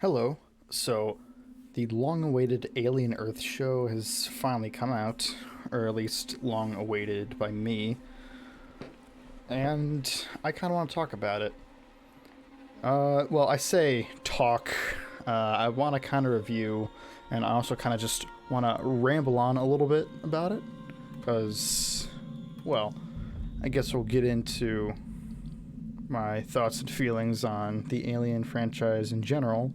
Hello. So, the long awaited Alien Earth show has finally come out, or at least long awaited by me, and I kind of want to talk about it. Well, I say talk. I want to kind of review, and I also kind of just want to ramble on a little bit about it, because, well, I guess we'll get into my thoughts and feelings on the Alien franchise in general,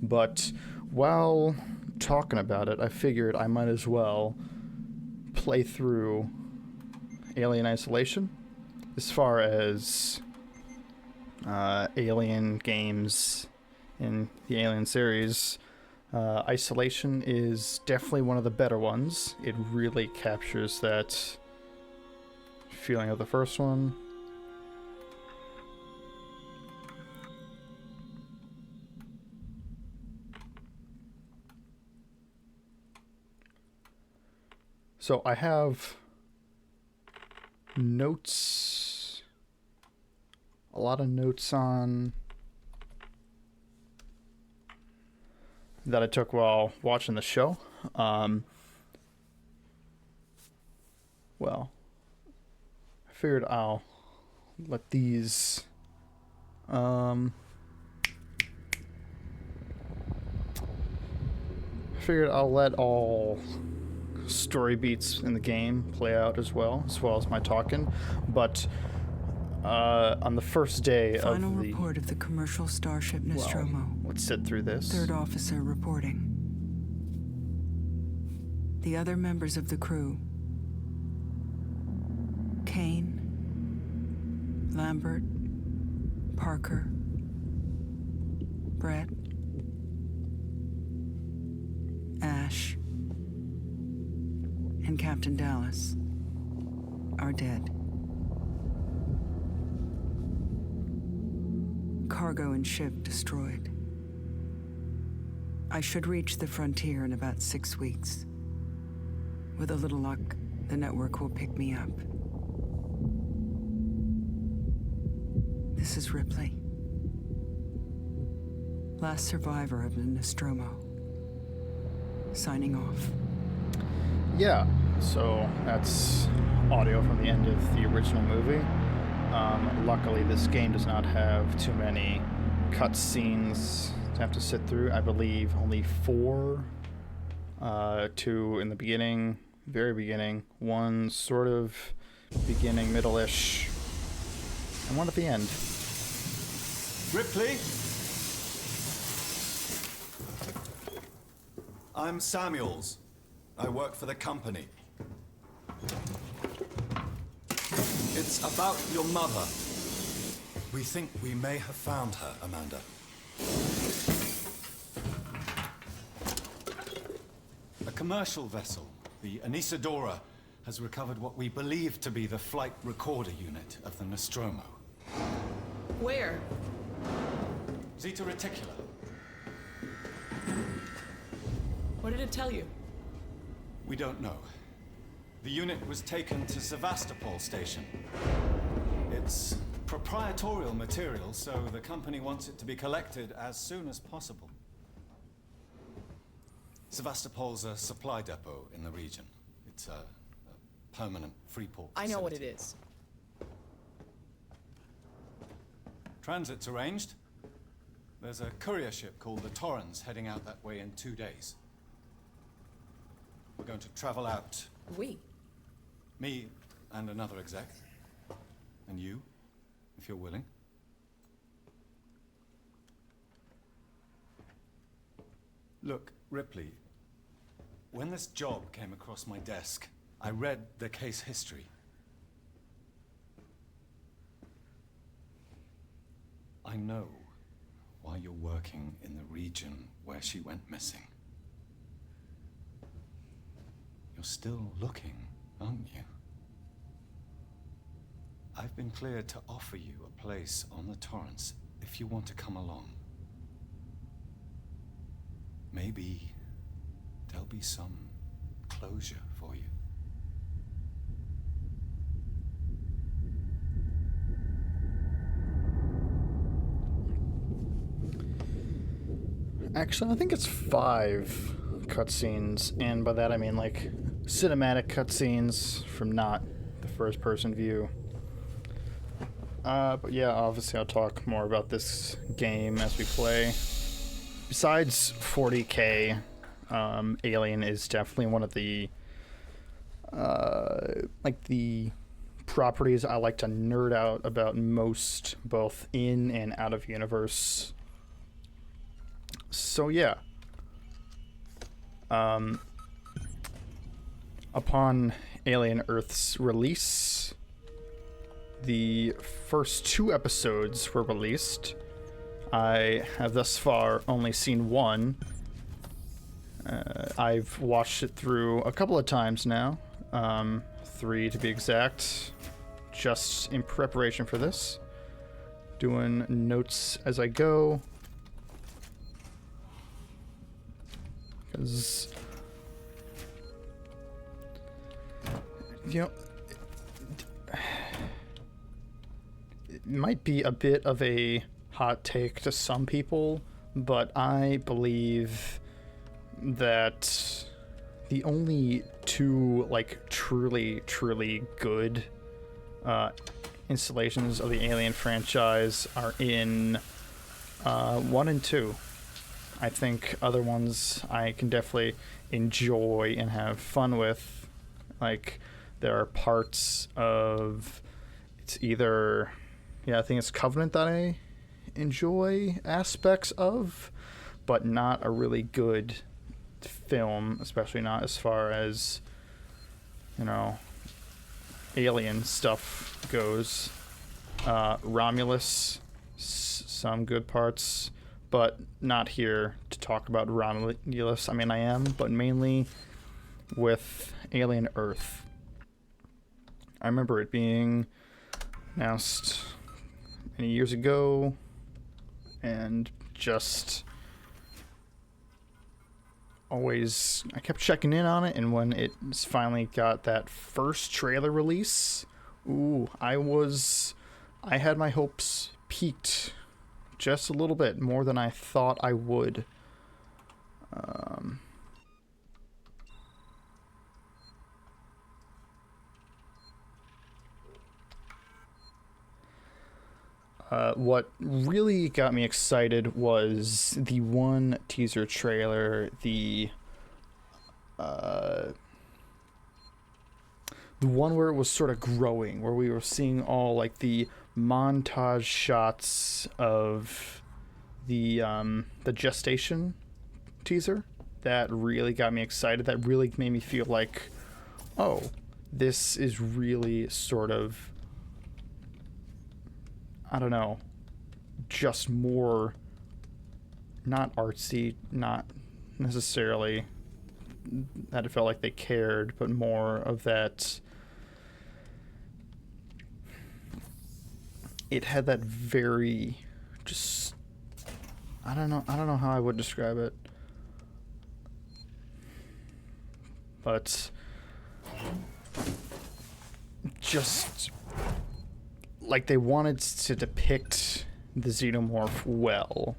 but while talking about it, I figured I might as well play through Alien Isolation. As far as Alien games in the Alien series, Isolation is definitely one of the better ones. It really captures that feeling of the first one. So I have notes, a lot of notes on that I took while watching the show. Um, well, I figured I'll let these. I figured I'll let all story beats in the game play out as well as my talking. But on the first day Final of the report of the commercial starship Nostromo. well, let's sit through this. Third officer reporting. The other members of the crew: Kane, Lambert, Parker, Brett, Ash, and Captain Dallas are dead. Cargo and ship destroyed. I should reach the frontier in about 6 weeks. With a little luck, the network will pick me up. This is Ripley. Last survivor of the Nostromo. Signing off. Yeah, so that's audio from the end of the original movie. Luckily, this game does not have too many cut scenes to have to sit through. I believe only four. Two in the beginning, very beginning, one sort of beginning, middle-ish, and one at the end. Ripley? I'm Samuels. I work for the company. It's about your mother. We think we may have found her, Amanda. A commercial vessel, the Anesidora, has recovered what we believe to be the flight recorder unit of the Nostromo. Where? Zeta Reticula. What did it tell you? We don't know. The unit was taken to Sevastopol station. It's proprietorial material, so the company wants it to be collected as soon as possible. Sevastopol's a supply depot in the region. It's a permanent free port facility. I know what it is. Transit's arranged. There's a courier ship called the Torrens heading out that way in 2 days. We're going to travel out. We? Me and another exec. And you, if you're willing. Look, Ripley, when this job came across my desk, I read the case history. I know why you're working in the region where she went missing. You're still looking, aren't you? I've been cleared to offer you a place on the Torrens if you want to come along. Maybe there'll be some closure for you. Actually, I think it's 5 cutscenes, and by that I mean like cinematic cutscenes from not the first-person view. But yeah, obviously I'll talk more about this game as we play. Besides 40K, Alien is definitely one of the like the properties I like to nerd out about most, both in and out of universe. So yeah. Upon Alien Earth's release, the first 2 episodes were released. I have thus far only seen 1. I've watched it through a couple of times now, 3 to be exact, just in preparation for this. Doing notes as I go. Because, you know, it might be a bit of a hot take to some people, but I believe that the only 2 like truly good installations of the Alien franchise are in 1 and 2. I think other ones I can definitely enjoy and have fun with. Like, there are parts of, it's either, yeah, I think it's Covenant that I enjoy aspects of, but not a really good film, especially not as far as, you know, alien stuff goes. Romulus, some good parts, but not here to talk about Romulus. I mean, I am, but mainly with Alien Earth. I remember it being announced many years ago, and just always, I kept checking in on it, and when it finally got that first trailer release, ooh, I had my hopes peaked just a little bit more than I thought I would. What really got me excited was the one teaser trailer, the one where it was sort of growing, where we were seeing all like the montage shots of the gestation teaser. That really got me excited. That really made me feel like, oh, this is really sort of, I don't know, just more, not artsy, not necessarily that it felt like they cared, but more of that, it had that very, just, I don't know how I would describe it, but just like they wanted to depict the xenomorph well,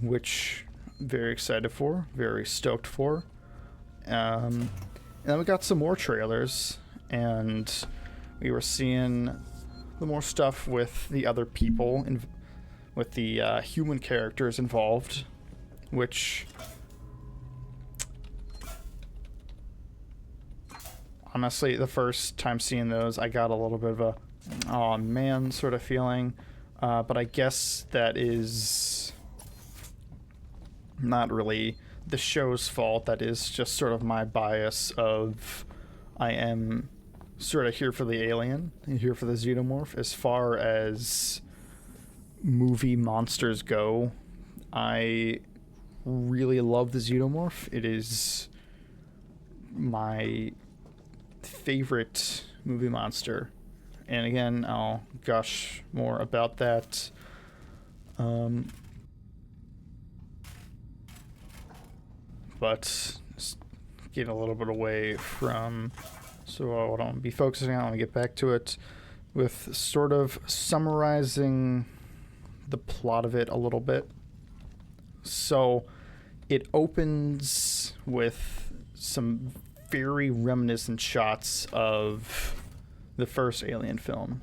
which I'm very excited for, very stoked for. And then we got some more trailers, and we were seeing the more stuff with the other people, with the human characters involved, which honestly, the first time seeing those, I got a little bit of a, oh man, sort of feeling. But I guess that is not really the show's fault. That is just sort of my bias of, I am sort of here for the alien and here for the xenomorph. As far as movie monsters go, I really love the xenomorph. It is my favorite movie monster. And again, I'll gush more about that. But get a little bit away from, so what I'll be focusing on, let me get back to it, with sort of summarizing the plot of it a little bit. So it opens with some very reminiscent shots of the first Alien film.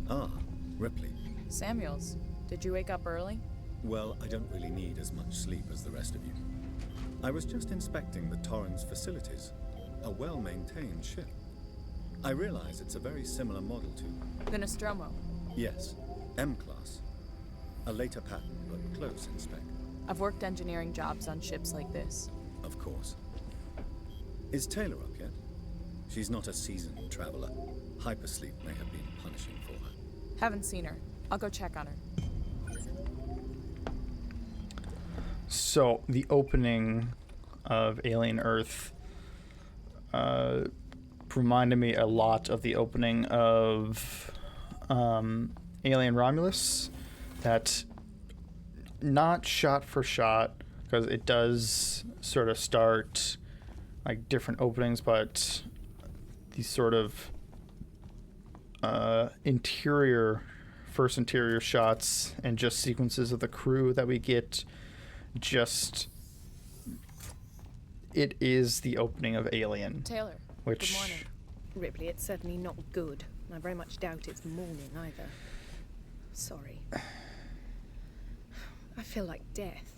Ah, Ripley. Samuels, did you wake up early? Well, I don't really need as much sleep as the rest of you. I was just inspecting the Torrens facilities. A well-maintained ship. I realize it's a very similar model to... The Nostromo. Yes, M-Class. A later pattern, but close in spec. I've worked engineering jobs on ships like this. Of course. Is Taylor up yet? She's not a seasoned traveler. Hypersleep may have been punishing for her. Haven't seen her. I'll go check on her. So the opening of Alien Earth reminded me a lot of the opening of Alien Romulus. That not shot for shot, because it does sort of start like different openings, but these sort of interior shots and just sequences of the crew that we get, just it is the opening of Alien. Taylor, which good morning. Ripley, it's certainly not good. I very much doubt it's morning either. Sorry. I feel like death.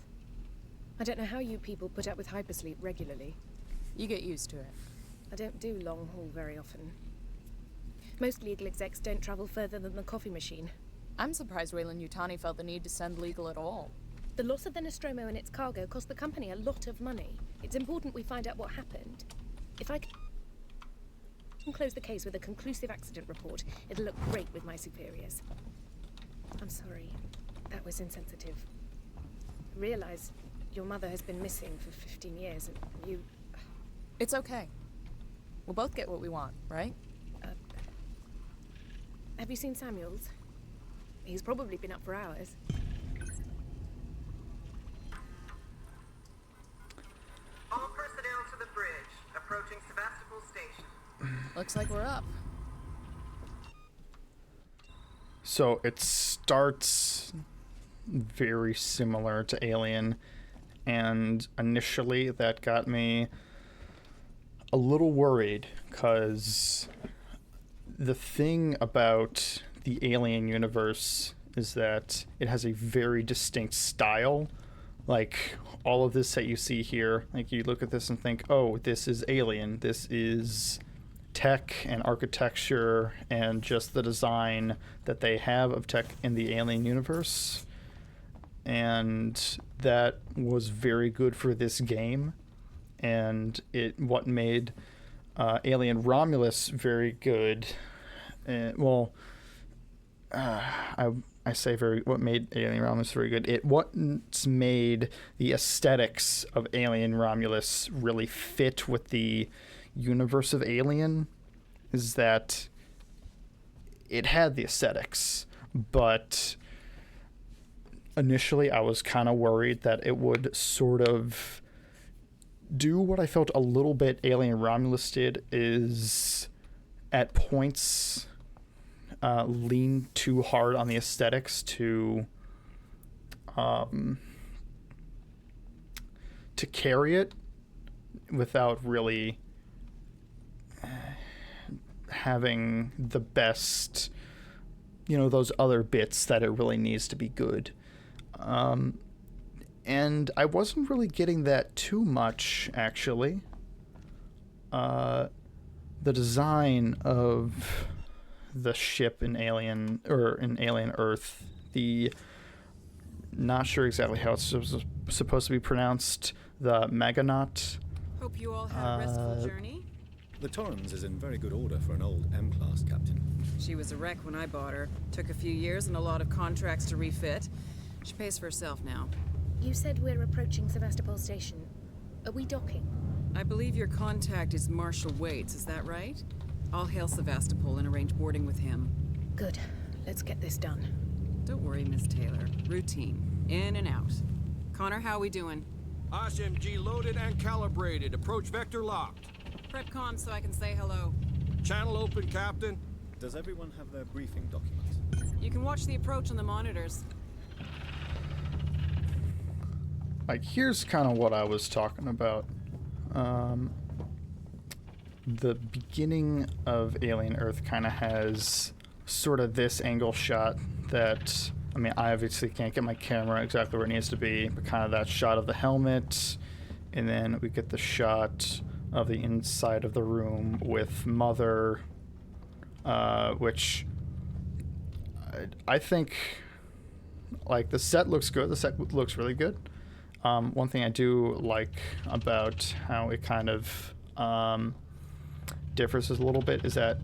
I don't know how you people put up with hypersleep regularly. You get used to it. I don't do long haul very often. Most legal execs don't travel further than the coffee machine. I'm surprised Weyland-Yutani felt the need to send legal at all. The loss of the Nostromo and its cargo cost the company a lot of money. It's important we find out what happened. If I can close the case with a conclusive accident report, it'll look great with my superiors. I'm sorry. That was insensitive. I realize your mother has been missing for 15 years and you... It's okay. We'll both get what we want, right? Have you seen Samuels? He's probably been up for hours. All personnel to the bridge. Approaching Sevastopol Station. Looks like we're up. So it starts very similar to Alien, and initially that got me a little worried, because the thing about the Alien universe is that it has a very distinct style. Like, all of this that you see here, like, you look at this and think, oh, this is Alien. This is tech and architecture and just the design that they have of tech in the Alien universe. And that was very good for this game. And what made Alien Romulus very good, what made Alien Romulus very good, what's made the aesthetics of Alien Romulus really fit with the universe of Alien is that it had the aesthetics, but initially I was kind of worried that it would sort of do what I felt a little bit Alien Romulus did, is at points lean too hard on the aesthetics to carry it without really having the best, those other bits that it really needs to be good. And I wasn't really getting that too much, actually. The design of the ship in Alien Earth, not sure exactly how it's supposed to be pronounced, the Maganaut. Hope you all had a restful journey. The Torrens is in very good order for an old M-Class captain. She was a wreck when I bought her. Took a few years and a lot of contracts to refit. She pays for herself now. You said we're approaching Sevastopol Station. Are we docking? I believe your contact is Marshal Waits, is that right? I'll hail Sevastopol and arrange boarding with him. Good. Let's get this done. Don't worry, Miss Taylor. Routine. In and out. Connor, how we doing? SMG loaded and calibrated. Approach vector locked. Prep con so I can say hello. Channel open, Captain. Does everyone have their briefing documents? You can watch the approach on the monitors. like, here's kind of what I was talking about. The beginning of Alien Earth kind of has sort of this angle shot that, I mean, I obviously can't get my camera exactly where it needs to be, but kind of that shot of the helmet, and then we get the shot of the inside of the room with Mother, which I think, like, the set looks good. The set looks really good. One thing I do like about how it kind of differs a little bit is that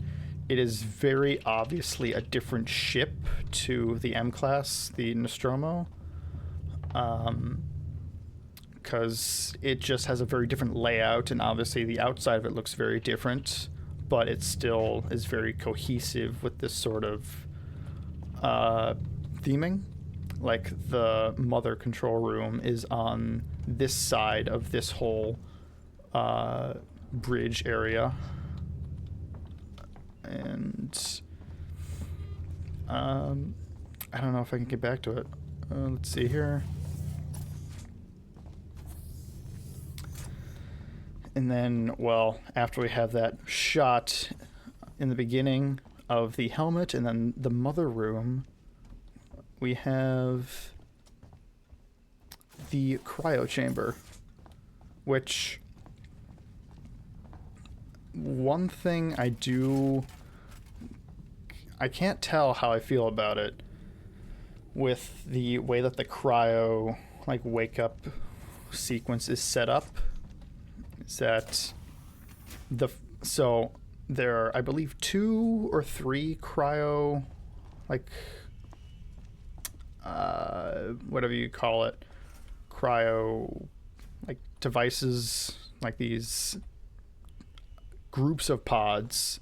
it is very obviously a different ship to the M-Class, the Nostromo, because it just has a very different layout, and obviously the outside of it looks very different, but it still is very cohesive with this sort of theming. Like, the Mother control room is on this side of this whole bridge area. And I don't know if I can get back to it. Let's see here. And then, well, after we have that shot in the beginning of the helmet and then the Mother room, we have the cryo chamber, which, one thing I can't tell how I feel about it with the way that the cryo, like, wake up sequence is set up, is that so there are, I believe, 2 or 3 cryo, like, whatever you call it, cryo, like, devices, like these groups of pods,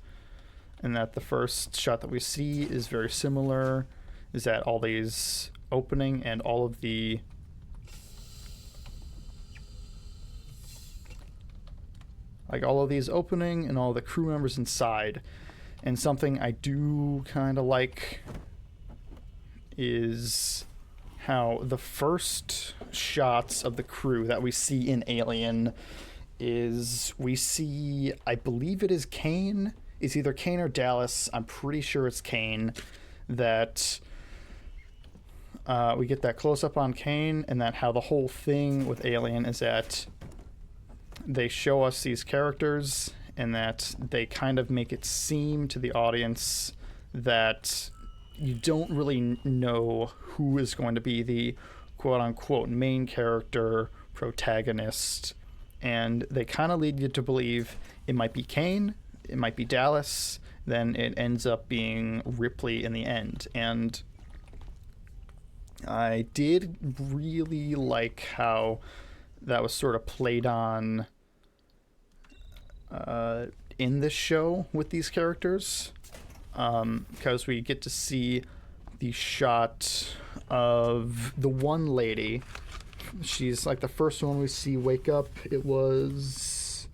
and that the first shot that we see is very similar, is that all these opening and all of the opening and all the crew members inside. And something I do kind of like is how the first shots of the crew that we see in Alien is, we see, I believe it is Kane. It's either Kane or Dallas. I'm pretty sure it's Kane. That we get that close-up on Kane, and that how the whole thing with Alien is that they show us these characters, and that they kind of make it seem to the audience that you don't really know who is going to be the quote-unquote main character, protagonist, and they kind of lead you to believe it might be Kane, it might be Dallas, then it ends up being Ripley in the end. And I did really like how that was sort of played on in this show with these characters, because we get to see the shot of the one lady. She's like the first one we see wake up. It was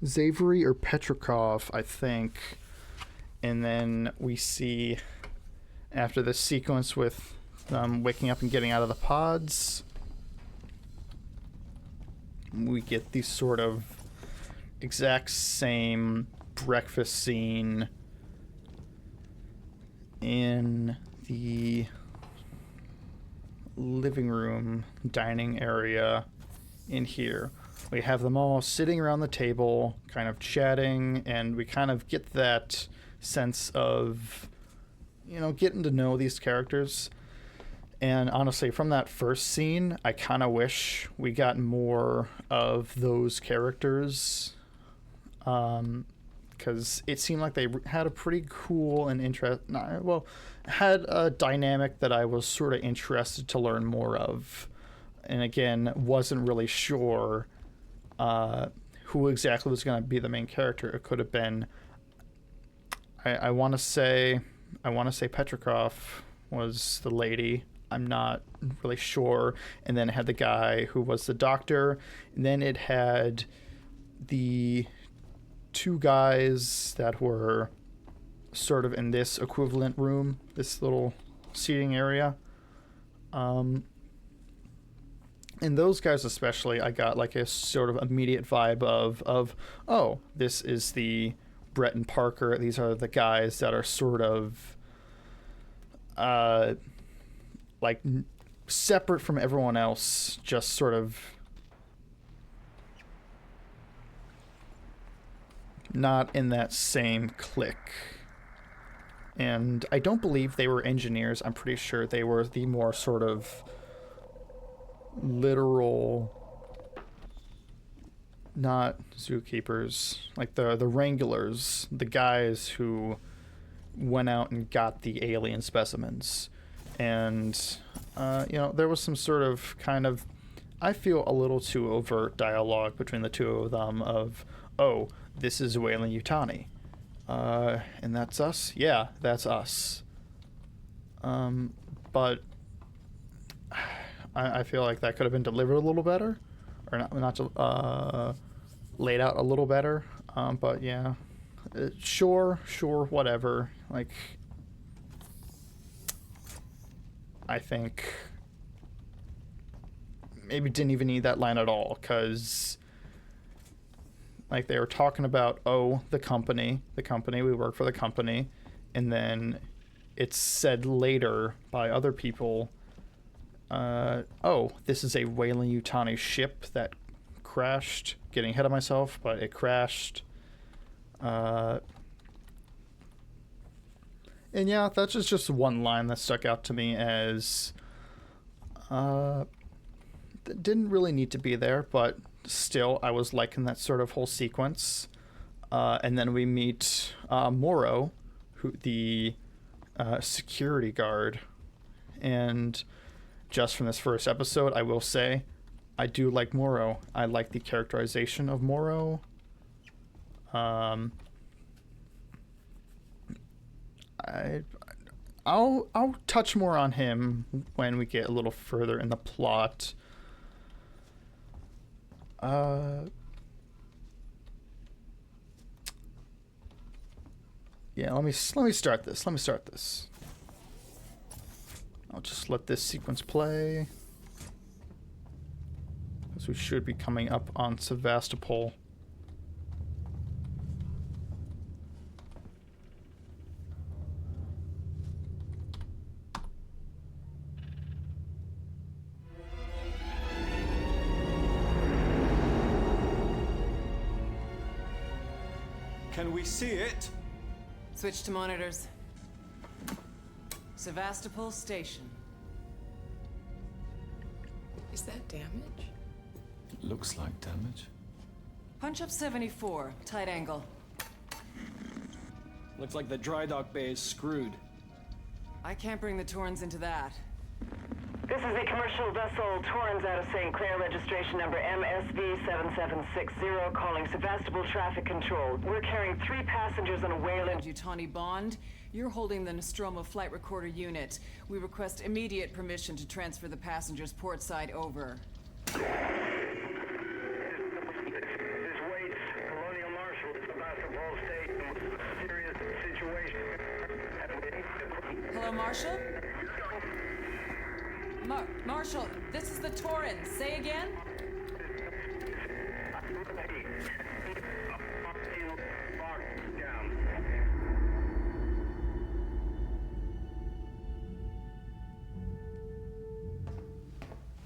Xavery or Petrikov, I think. And then we see, after this sequence with them waking up and getting out of the pods, we get the sort of exact same breakfast scene in the living room dining area in here. We have them all sitting around the table kind of chatting, and we kind of get that sense of, you know, getting to know these characters. And honestly, from that first scene, I kind of wish we got more of those characters, because it seemed like they had a pretty cool and had a dynamic that I was sort of interested to learn more of. And again, wasn't really sure who exactly was going to be the main character. It could have been, I want to say Petrikov was the lady. I'm not really sure. And then it had the guy who was the doctor. And then it had the 2 guys that were sort of in this equivalent room, this little seating area. in those guys especially, I got like a sort of immediate vibe of oh, this is the Brett and Parker. These are the guys that are sort of like separate from everyone else, just sort of not in that same clique. And I don't believe they were engineers. I'm pretty sure they were the more sort of literal, not zookeepers, like the wranglers, the guys who went out and got the alien specimens. And there was some sort of kind of, I feel, a little too overt dialogue between the two of them of, oh, this is Weyland-Yutani. And that's us? Yeah, that's us. But I feel like that could have been delivered a little better, or not laid out a little better. But yeah, sure, whatever. Like, I think maybe didn't even need that line at all, because like they were talking about, oh, the company, we work for the company, and then it's said later by other people, oh, this is a Weyland-Yutani ship that crashed. Getting ahead of myself, but it crashed. And yeah, that's just one line that stuck out to me as didn't really need to be there, but still, I was liking that sort of whole sequence. And then we meet Morrow, who the security guard. And just from this first episode, I will say, I do like Morrow. I like the characterization of Morrow. I'll touch more on him when we get a little further in the plot. Yeah, let me start this. I'll just let this sequence play, because we should be coming up on Sevastopol. Can we see it? Switch to monitors. Sevastopol Station. Is that damage? Looks like damage. Punch up 74, tight angle. Looks like the dry dock bay is screwed. I can't bring the Torrens into that. This is a commercial vessel, Torrens out of St. Clair, registration number MSV7760, calling Sevastopol Traffic Control. We're carrying 3 passengers on a Weyland-Yutani Bond. You're holding the Nostromo flight recorder unit. We request immediate permission to transfer the passengers portside over. This Waits, Colonial Marshal, Sevastopol Station. Serious situation. Hello, Marshal? Marshal, this is the Torrens. Say again?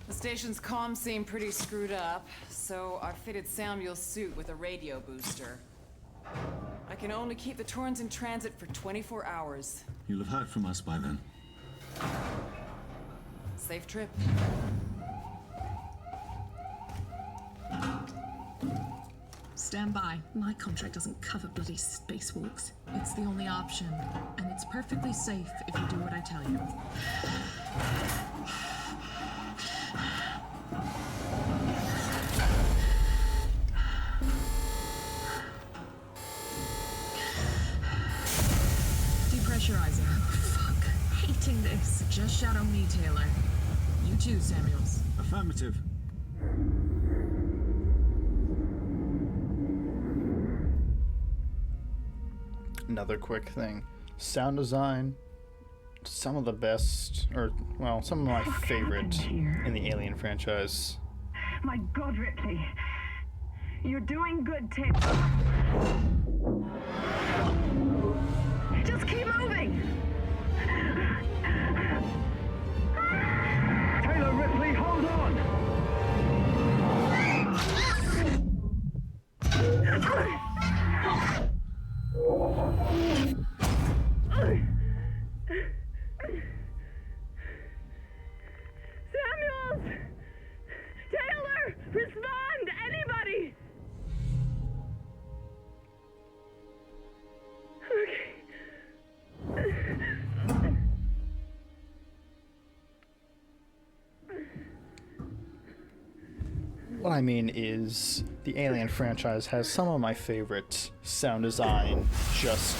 The station's comms seem pretty screwed up, so I fitted Samuel's suit with a radio booster. I can only keep the Torrens in transit for 24 hours. You'll have heard from us by then. Safe trip. Stand by. My contract doesn't cover bloody spacewalks. It's the only option, and it's perfectly safe if you do what I tell you. Depressurizer. Fuck. Hating this. Just shadow me, Taylor. You too, Samuels. Affirmative. Another quick thing. Sound design. Some of the best, or, well, some of my favorite in the Alien franchise. My God, Ripley. You're doing good, Tim. Just keep moving! Taylor, Ripley, hold on! Samuels! Taylor! Respond! Anybody! Okay. What I mean is, the Alien franchise has some of my favorite sound design, just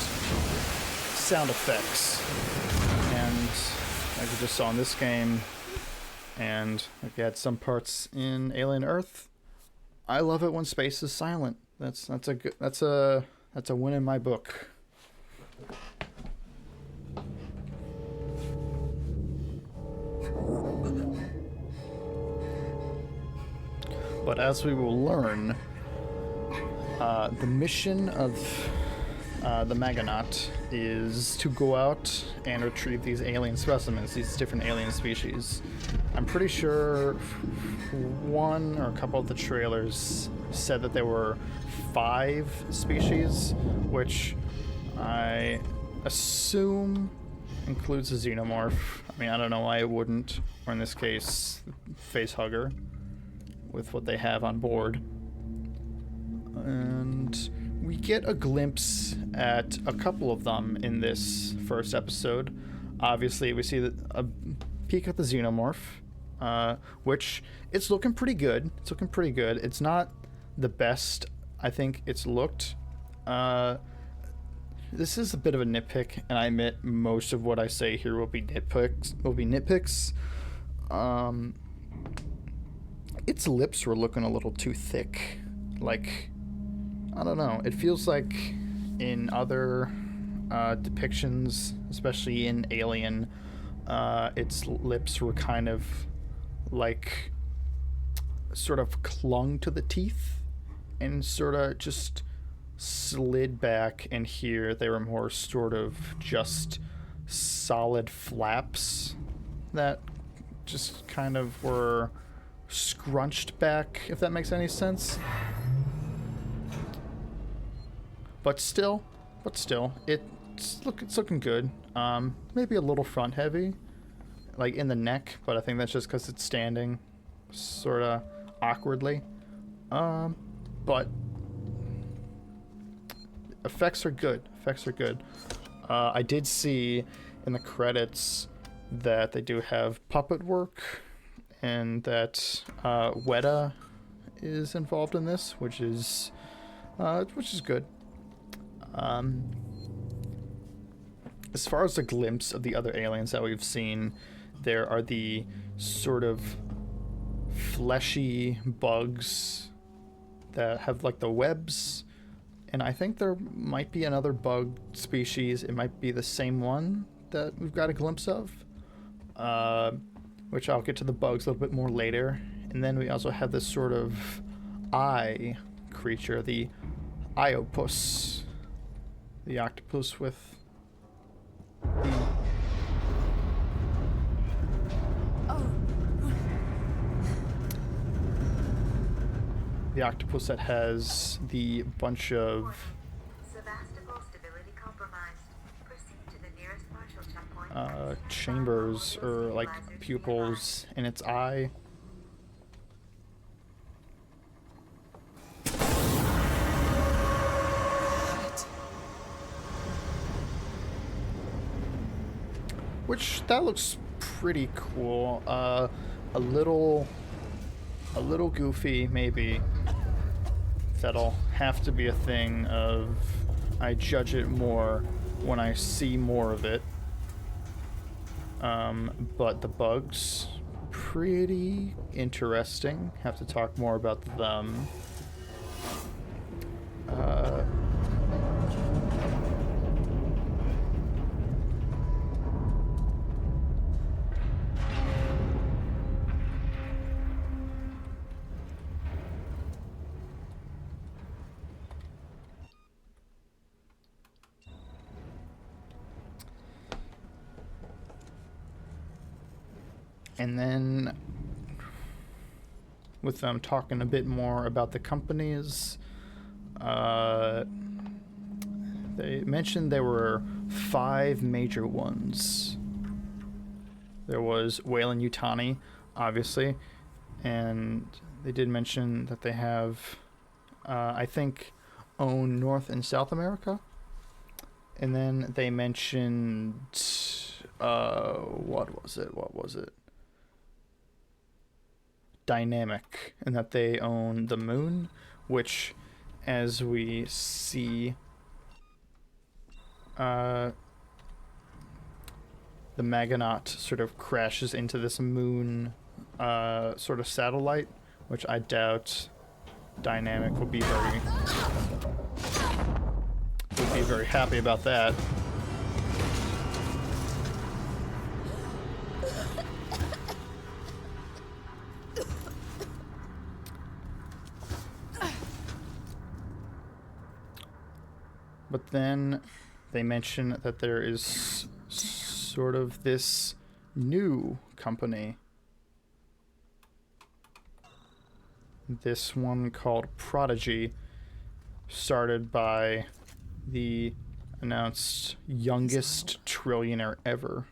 sound effects. And like we just saw in this game, and like we had some parts in Alien Earth, I love it when space is silent. That's a win in my book. But as we will learn, the mission of the Maggonaut is to go out and retrieve these alien specimens, these different alien species. I'm pretty sure one or a couple of the trailers said that there were 5 species, which I assume includes a xenomorph. I mean, I don't know why it wouldn't, or in this case, facehugger, with what they have on board. And we get a glimpse at a couple of them in this first episode. Obviously, we see a peek at the xenomorph, which it's looking pretty good. It's not the best I think it's looked. This is a bit of a nitpick, and I admit most of what I say here will be nitpicks. Its lips were looking a little too thick. Like, I don't know. It feels like in other depictions, especially in Alien, its lips were kind of like sort of clung to the teeth and sort of just slid back, and here they were more sort of just solid flaps that just kind of were scrunched back, if that makes any sense. But still, it's looking good. Maybe a little front heavy, like in the neck, but I think that's just because it's standing sort of awkwardly. But effects are good. I did see in the credits that they do have puppet work, and that Weta is involved in this, which is good. As far as the glimpse of the other aliens that we've seen, there are the sort of fleshy bugs that have like the webs, and I think there might be another bug species. It might be the same one that we've got a glimpse of, which I'll get to the bugs a little bit more later. And then we also have this sort of eye creature, the Iopus, the octopus with the octopus that has the bunch of chambers or like pupils in its eye. Which that looks pretty cool. A little goofy, maybe. That'll have to be a thing of I judge it more when I see more of it. But the bugs, pretty interesting. Have to talk more about them. And then, with them talking a bit more about the companies, they mentioned there were 5 major ones. There was Weyland-Yutani, obviously, and they did mention that they have, I think, own North and South America. And then they mentioned, what was it? Dynamic, and that they own the moon, which, as we see, the Maggonaut sort of crashes into this moon sort of satellite, which I doubt Dynamic will be very happy about that. But then they mention that there is sort of this new company. This one called Prodigy, started by the announced youngest trillionaire ever.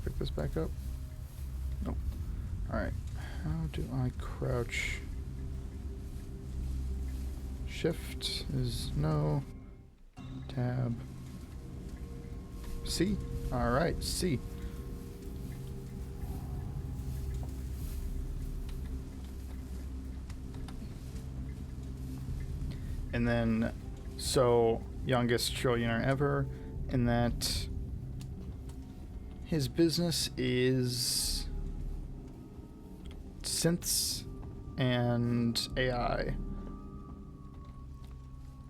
Pick this back up? Nope. Alright. How do I crouch? Shift is no. Tab. C? Alright, C. And then, so, youngest trillionaire ever, in that his business is synths and AI,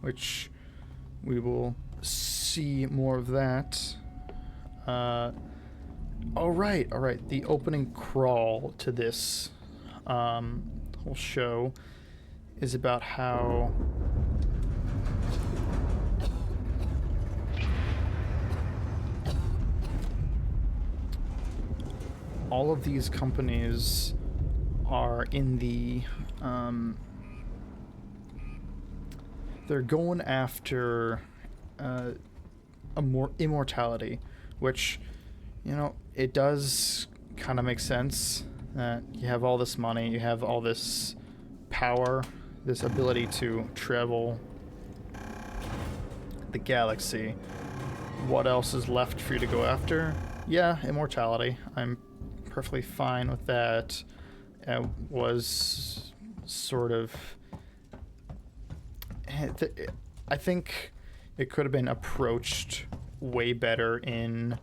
which we will see more of that. All right. The opening crawl to this whole show is about how all of these companies are in the they're going after a more immortality, which, you know, it does kind of make sense that you have all this money, you have all this power, this ability to travel the galaxy. What else is left for you to go after? Yeah, immortality. I'm perfectly fine with that. It was sort of... I think it could have been approached way better in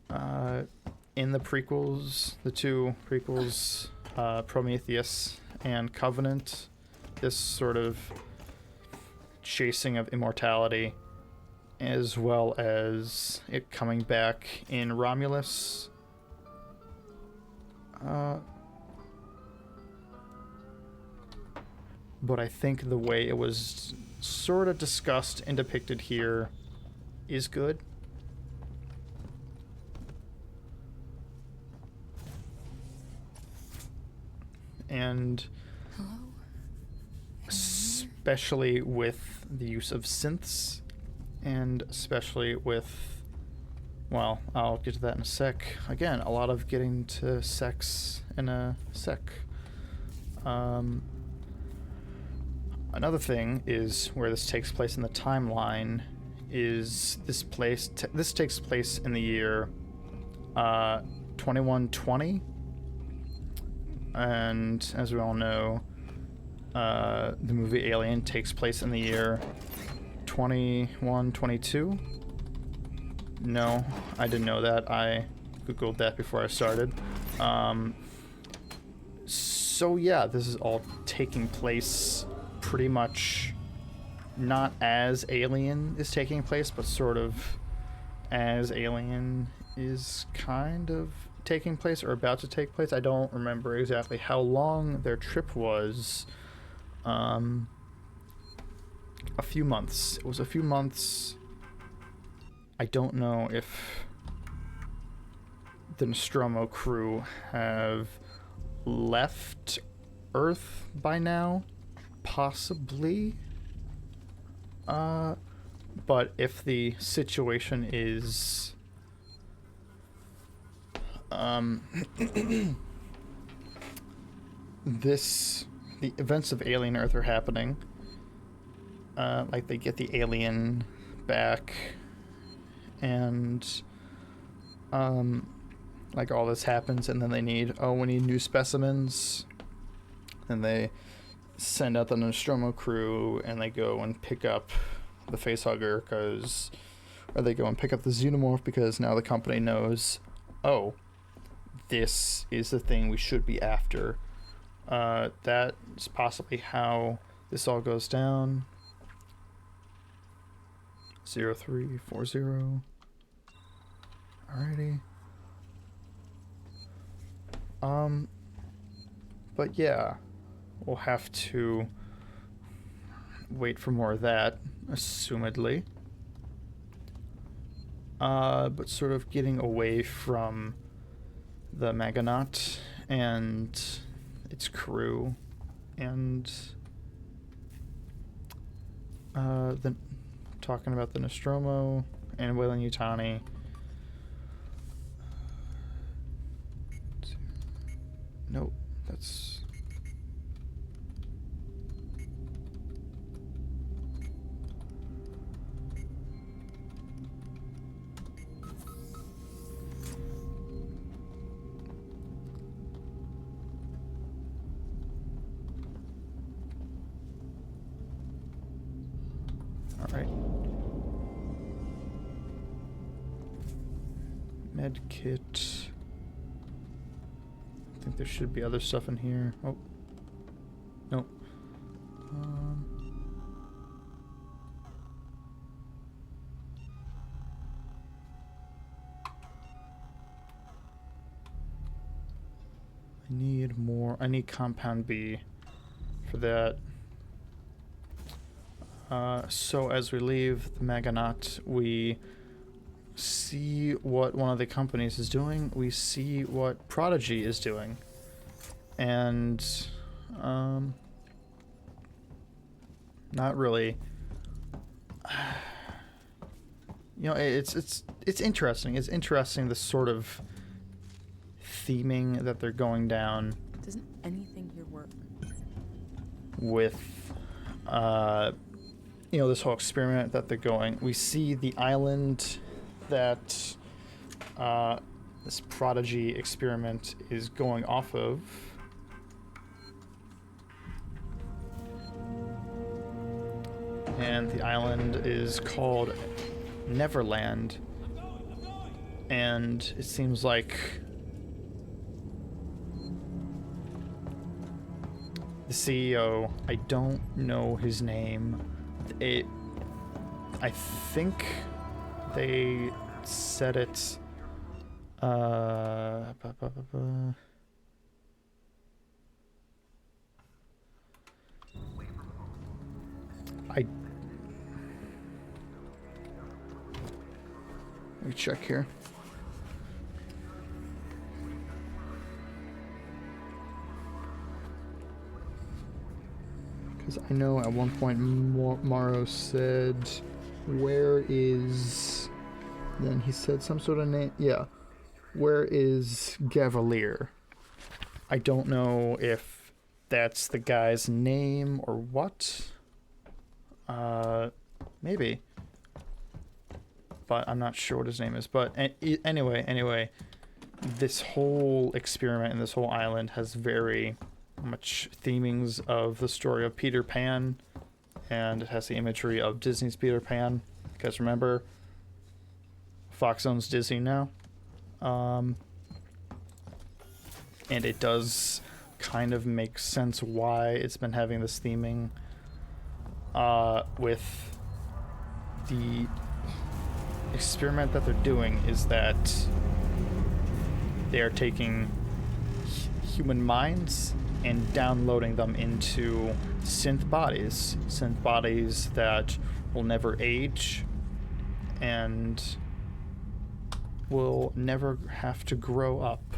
the prequels, the 2 prequels, Prometheus and Covenant. This sort of chasing of immortality, as well as it coming back in Romulus. But I think the way it was sort of discussed and depicted here is good. And especially with the use of synths, and especially with, well, I'll get to that in a sec. Again, a lot of getting to sex in a sec. Another thing is where this takes place in the timeline is this takes place in the year 2120, and as we all know, the movie Alien takes place in the year 2122. No, I didn't know that. I googled that before I started. So yeah, this is all taking place pretty much not as Alien is taking place, but sort of as Alien is kind of taking place or about to take place. I don't remember exactly how long their trip was. A few months. It was a few months. I don't know if the Nostromo crew have left Earth by now. Possibly. But if the situation is the events of Alien Earth are happening. Like they get the alien back, and like all this happens, and then they need we need new specimens, and they send out the Nostromo crew, and they go and pick up the facehugger or they go and pick up the xenomorph because now the company knows, oh, this is the thing we should be after. That's possibly how this all goes down. 0340. Alrighty. But yeah, we'll have to wait for more of that, assumedly. But sort of getting away from the Meganaut and its crew, and then talking about the Nostromo and Weyland-Yutani. Nope, that's... Alright. Med kit. I think there should be other stuff in here. Oh. Nope. I need more. I need compound B for that. So as we leave the Meganaut, we see what one of the companies is doing. We see what Prodigy is doing, and not really. You know, it's interesting. It's interesting the sort of theming that they're going down. Doesn't anything here work? With you know, this whole experiment that they're going. We see the island that this Prodigy experiment is going off of. And the island is called Neverland. And it seems like the CEO, I don't know his name. I think they said it. Let me check here. Because I know at one point Morrow said, where is... Then he said some sort of name. Yeah. Where is Gavalier? I don't know if that's the guy's name or what. Maybe. But I'm not sure what his name is. But anyway, this whole experiment and this whole island has very much themings of the story of Peter Pan, and it has the imagery of Disney's Peter Pan. You guys remember Fox owns Disney now. And it does kind of make sense why it's been having this theming with the experiment that they're doing is that they are taking human minds and downloading them into synth bodies that will never age and will never have to grow up,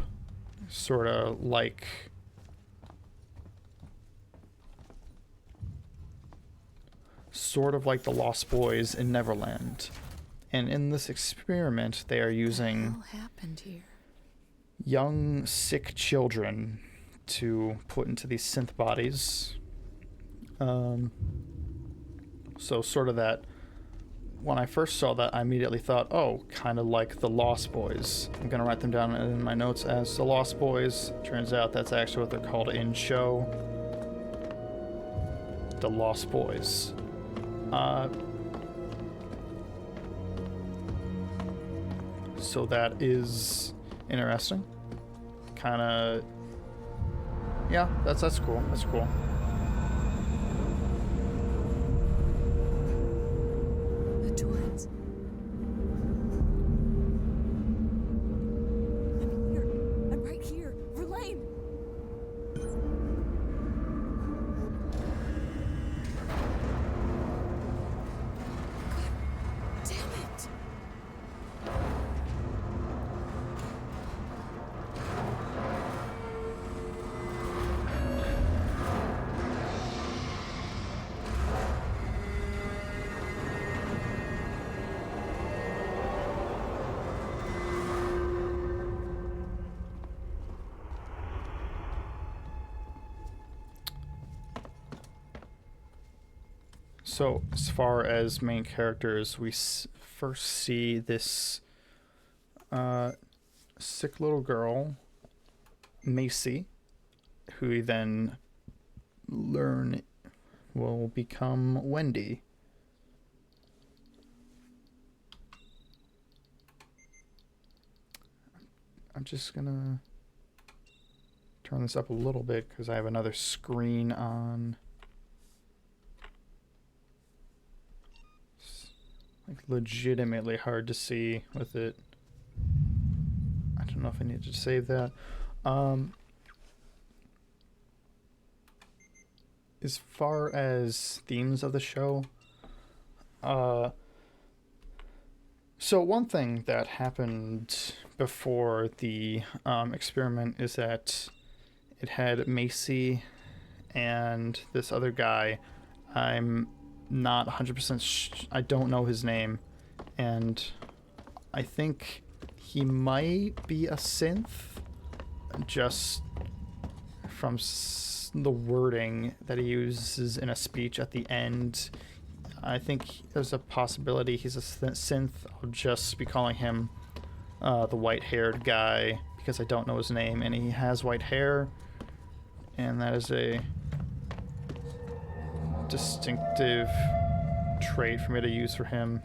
sort of like the Lost Boys in Neverland. And in this experiment, they are using What happened here? young, sick children to put into these synth bodies. So sort of that, when I first saw that, I immediately thought, oh, kind of like the Lost Boys. I'm going to write them down in my notes as the Lost Boys. Turns out that's actually what they're called in show. The Lost Boys. So that is interesting. Kind of, yeah, that's cool. That's cool. The twins. I'm here. I'm right here. Verlaine! God damn it! So, as far as main characters, we first see this sick little girl, Macy, who we then learn will become Wendy. I'm just gonna turn this up a little bit because I have another screen on. Like legitimately hard to see with it. I don't know if I need to save that. As far as themes of the show, so one thing that happened before the experiment is that it had Macy and this other guy. I'm not 100% I don't know his name, and I think he might be a synth just from the wording that he uses in a speech at the end. I think there's a possibility he's a synth. I'll just be calling him the white-haired guy because I don't know his name, and he has white hair, and that is a distinctive trait for me to use for him.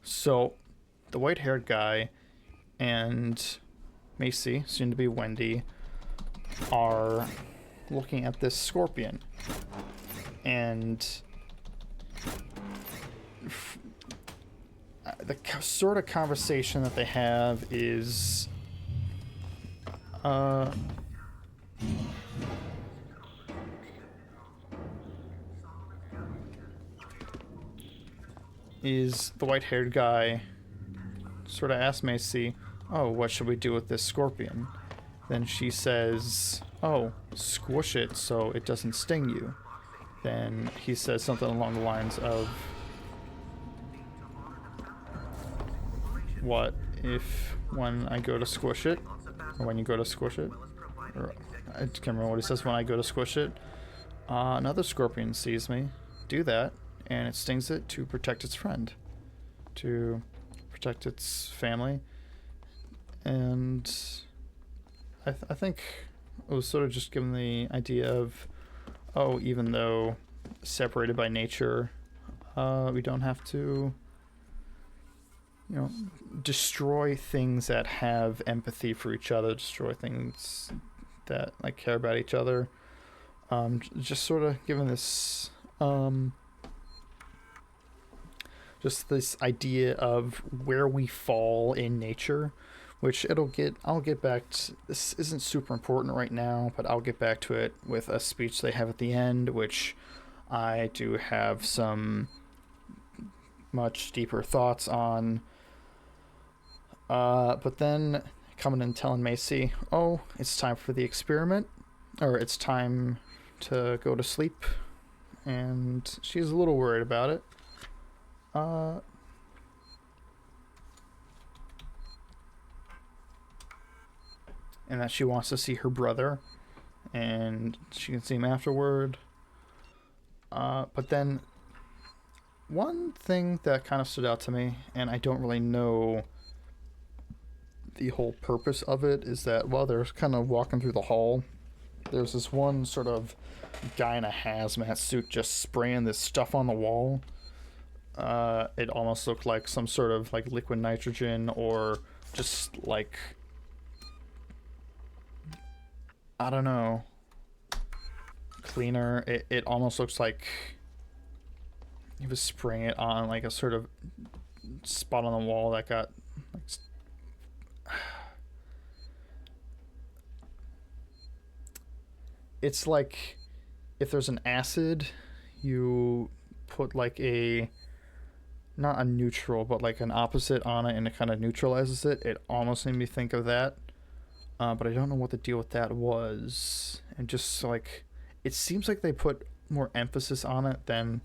So the white-haired guy and Macy, soon to be Wendy, are looking at this scorpion, and the sort of conversation that they have is the white-haired guy sort of asks Macy, oh, what should we do with this scorpion? Then she says, oh, squish it so it doesn't sting you. Then he says something along the lines of, what if when I go to squish it, or when you go to squish it, or I can't remember what he says, when I go to squish it, another scorpion sees me, do that, and it stings it to protect its friend, to protect its family. And I think it was sort of just given the idea of, oh, even though separated by nature. We don't have to, destroy things that have empathy for each other, destroy things that like care about each other. Just sort of given this, just this idea of where we fall in nature, which I'll get back to. This isn't super important right now, but I'll get back to it with a speech they have at the end, which I do have some much deeper thoughts on. But then coming and telling Macy, oh, it's time for the experiment, or it's time to go to sleep, and she's a little worried about it. And that she wants to see her brother, and she can see him afterward. But then one thing that kind of stood out to me, and I don't really know the whole purpose of it, is that while they're kind of walking through the hall, there's this one sort of guy in a hazmat suit just spraying this stuff on the wall. It almost looked like some sort of like liquid nitrogen, or just like, I don't know, cleaner. It almost looks like he was spraying it on like a sort of spot on the wall that got like, it's like if there's an acid, you put like a, not a neutral, but like an opposite on it, and it kind of neutralizes it. It almost made me think of that, but I don't know what the deal with that was. And just like, it seems like they put more emphasis on it than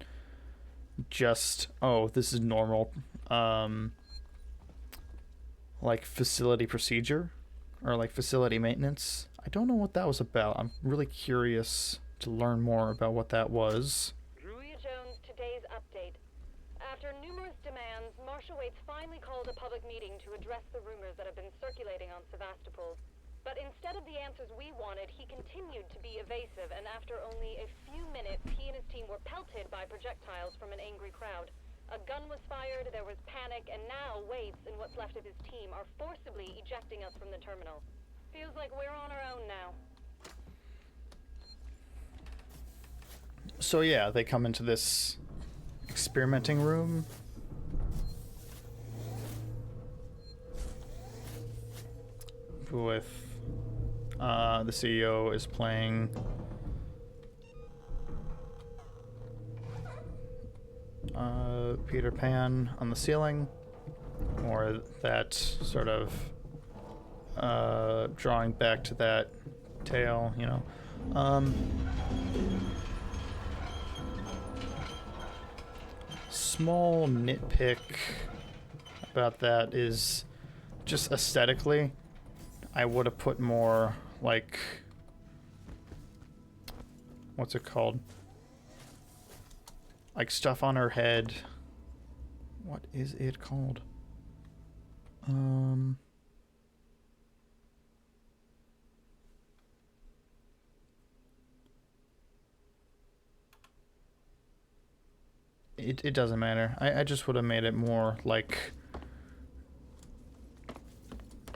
just, oh, this is normal, like facility procedure or like facility maintenance. I don't know what that was about. I'm really curious to learn more about what that was. Druia Jones, today's update. After numerous demands, Marshal Waits finally called a public meeting to address the rumors that have been circulating on Sevastopol. But instead of the answers we wanted, he continued to be evasive, and after only a few minutes, he and his team were pelted by projectiles from an angry crowd. A gun was fired, there was panic, and now Waits and what's left of his team are forcibly ejecting us from the terminal. Feels like we're on our own now. So yeah, they come into this experimenting room. With the CEO is playing Peter Pan on the ceiling, or that sort of drawing back to that tale, small nitpick about that is just aesthetically, I would have put more like, what's it called? Like stuff on her head. What is it called? It doesn't matter. I just would have made it more like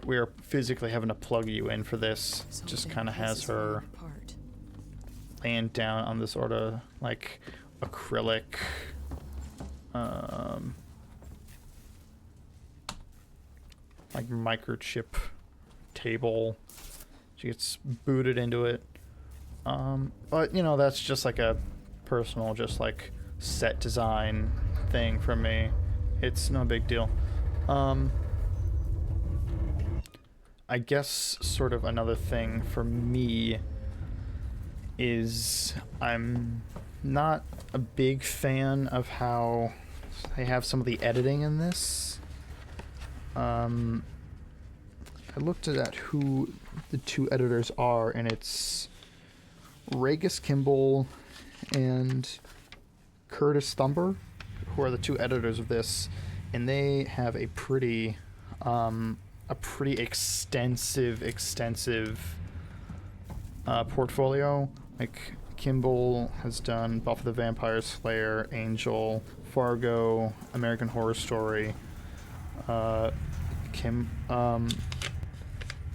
we're physically having to plug you in for this. Just kind of has her laying down on this sort of like acrylic like microchip table. She gets booted into it. But that's just like a personal, just like set design thing for me. It's no big deal. I guess sort of another thing for me is I'm not a big fan of how they have some of the editing in this. I looked at who the two editors are, and it's Regis Kimball and Curtis Thumber, who are the two editors of this, and they have a pretty extensive portfolio. Like Kimball has done Buffy the Vampire Slayer, Angel, Fargo, American Horror Story.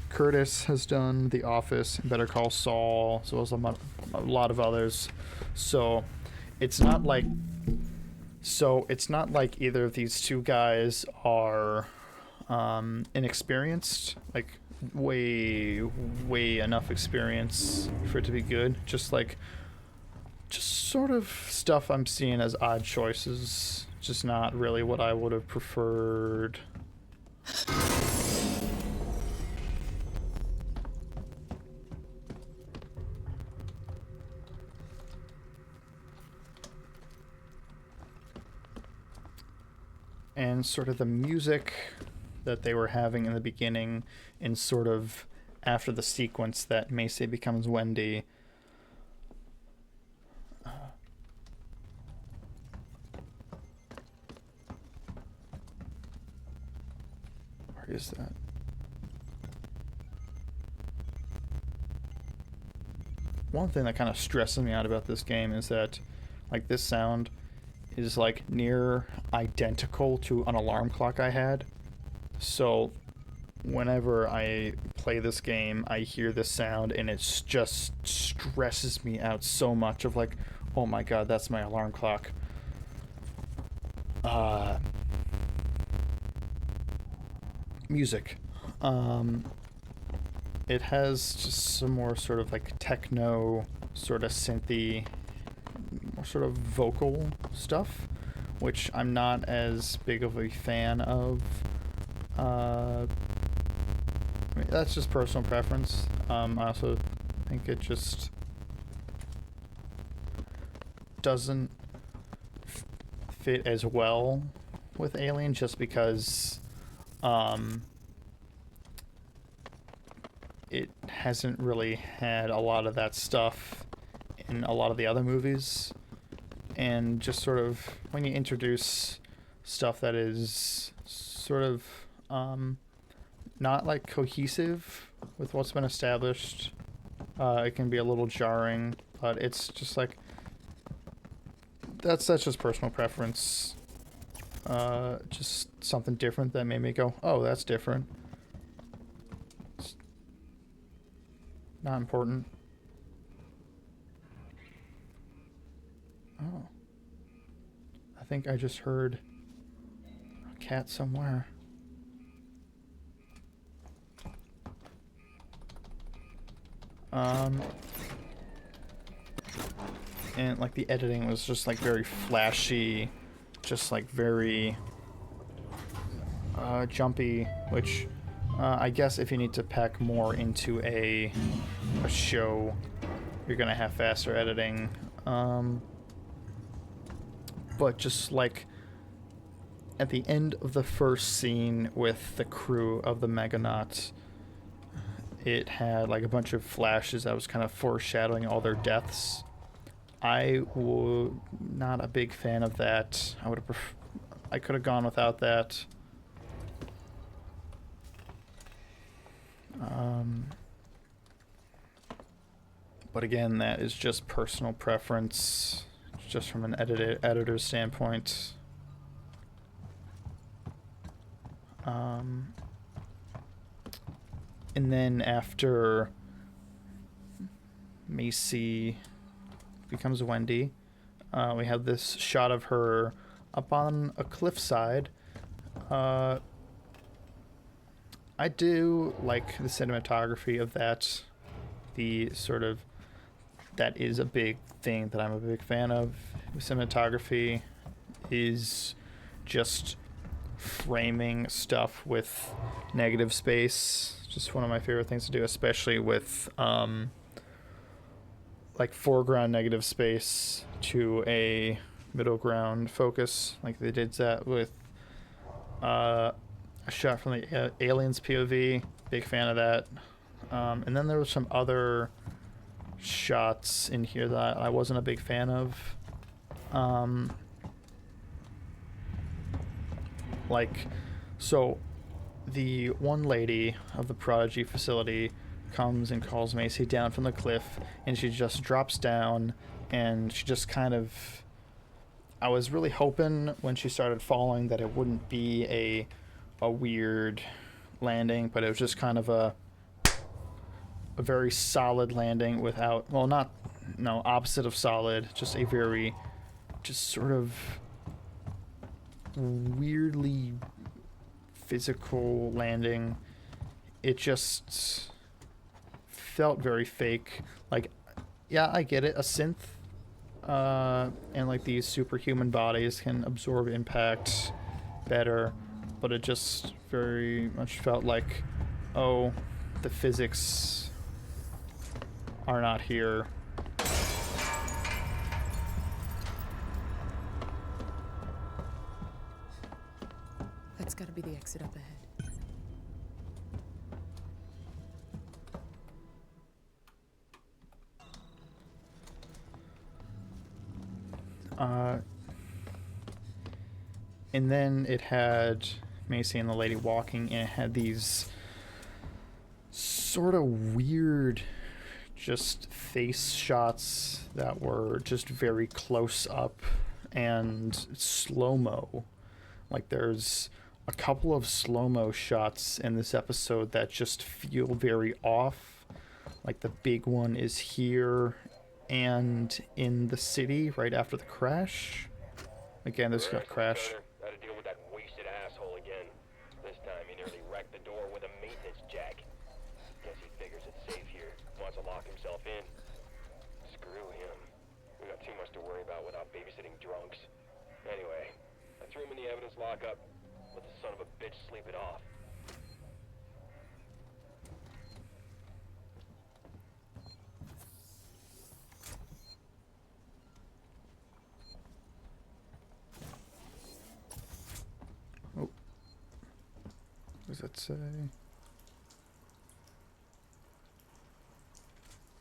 Curtis has done The Office, Better Call Saul, as well as a lot of others. So it's not like either of these two guys are inexperienced, like way enough experience for it to be good. Just sort of stuff I'm seeing as odd choices, just not really what I would have preferred. And sort of the music that they were having in the beginning and sort of after the sequence that Macy becomes Wendy. Where is that? One thing that kind of stresses me out about this game is that, like, this sound is like near identical to an alarm clock I had. So whenever I play this game, I hear this sound and it just stresses me out so much of like, oh my god, that's my alarm clock. Music. It has just some more sort of like techno, sort of synthy, more sort of vocal stuff, which I'm not as big of a fan of. I mean, that's just personal preference. I also think it just doesn't fit as well with Alien, just because it hasn't really had a lot of that stuff in a lot of the other movies. And just sort of when you introduce stuff that is sort of not like cohesive with what's been established, it can be a little jarring. But it's just like that's just personal preference. Just something different that made me go, oh, that's different. It's not important. Oh. I think I just heard a cat somewhere. And like the editing was just like very flashy, just like very jumpy, which I guess if you need to pack more into a show, you're gonna have faster editing. But just like at the end of the first scene with the crew of the Meganauts, it had like a bunch of flashes that was kind of foreshadowing all their deaths. I was not a big fan of that. I could have gone without that. But again, that is just personal preference, just from an editor's standpoint. And then after Macy becomes Wendy, we have this shot of her up on a cliffside. I do like the cinematography of that. The sort of, that is a big thing that I'm a big fan of. Cinematography is just framing stuff with negative space. Just one of my favorite things to do, especially with like foreground negative space to a middle ground focus, like they did that with a shot from the Aliens POV. Big fan of that. And then there was some other shots in here that I wasn't a big fan of. Like, so the one lady of the Prodigy facility comes and calls Macy down from the cliff, and she just drops down, and she just kind of... I was really hoping when she started falling that it wouldn't be a weird landing, but it was just kind of a very solid landing without... Well, opposite of solid, just a very... just sort of weirdly physical landing. It just felt very fake. Like, yeah, I get it, a synth and like these superhuman bodies can absorb impact better, but it just very much felt like, oh, the physics are not here. That's gotta be the exit up ahead. And then it had Macy and the lady walking, and it had these sort of weird just face shots that were just very close up and slow-mo. Like, there's a couple of slow-mo shots in this episode that just feel very off. Like, the big one is here and in the city right after the crash. Again, there's a crash. Gotta deal with that wasted asshole again. This time he nearly wrecked the door with a maintenance jack. Guess he figures it's safe here. Wants to lock himself in. Screw him. We got too much to worry about without babysitting drunks. Anyway, I threw him in the evidence lockup. Let the son of a bitch sleep it off. What does that say?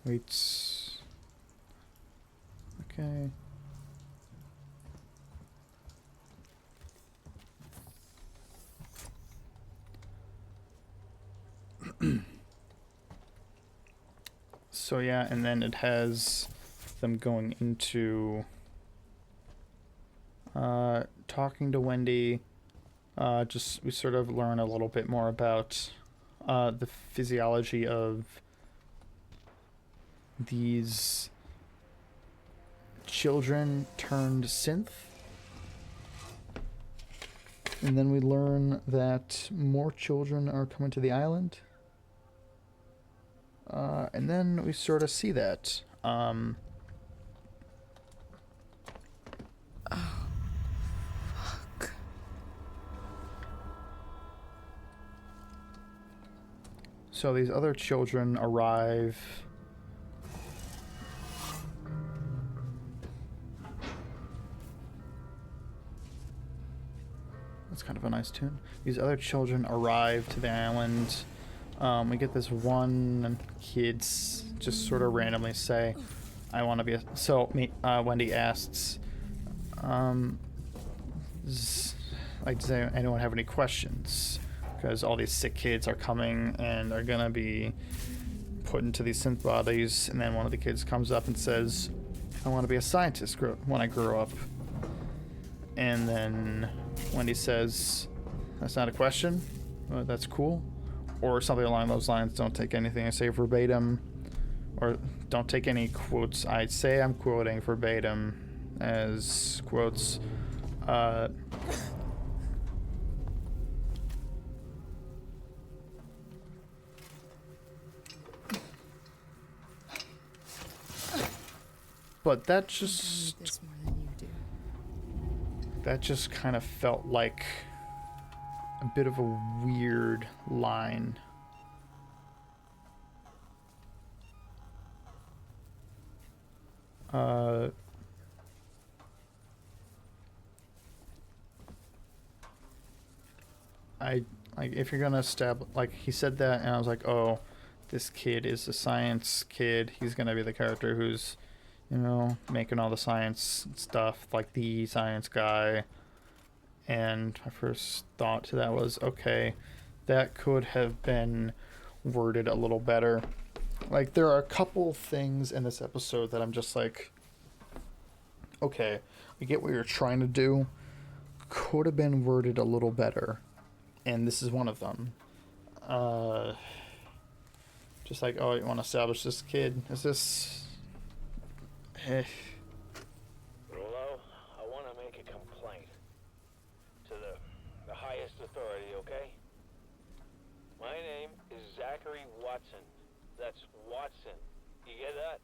Waits. Okay. So yeah, and then it has them going into talking to Wendy. Just we sort of learn a little bit more about the physiology of these children turned synth. And then we learn that more children are coming to the island. And then we sort of see that. Oh, fuck. So these other children arrive. That's kind of a nice tune. These other children arrive to the island. We get this one kid just sort of randomly say, I want to be a... So Wendy asks, does anyone have any questions? Because all these sick kids are coming and are going to be put into these synth bodies. And then one of the kids comes up and says, I want to be a scientist when I grow up. And then Wendy says, that's not a question. Well, that's cool. Or something along those lines. Don't take anything I say verbatim. Or don't take any quotes I say. I'm quoting verbatim as quotes. But that just... This more than you do. That just kind of felt like a bit of a weird line. If you're gonna establish, like, he said that, and I was like, oh, this kid is a science kid. He's gonna be the character who's, you know, making all the science stuff, like the science guy. And my first thought to that was, okay, that could have been worded a little better. Like, there are a couple things in this episode that I'm just like, okay, I get what you're trying to do. Could have been worded a little better. And this is one of them. Just like, oh, you want to establish this kid? Is this... Rolo, I want to make a complaint to the highest authority, okay? My name is Zachary Watson. That's Watson. You get that?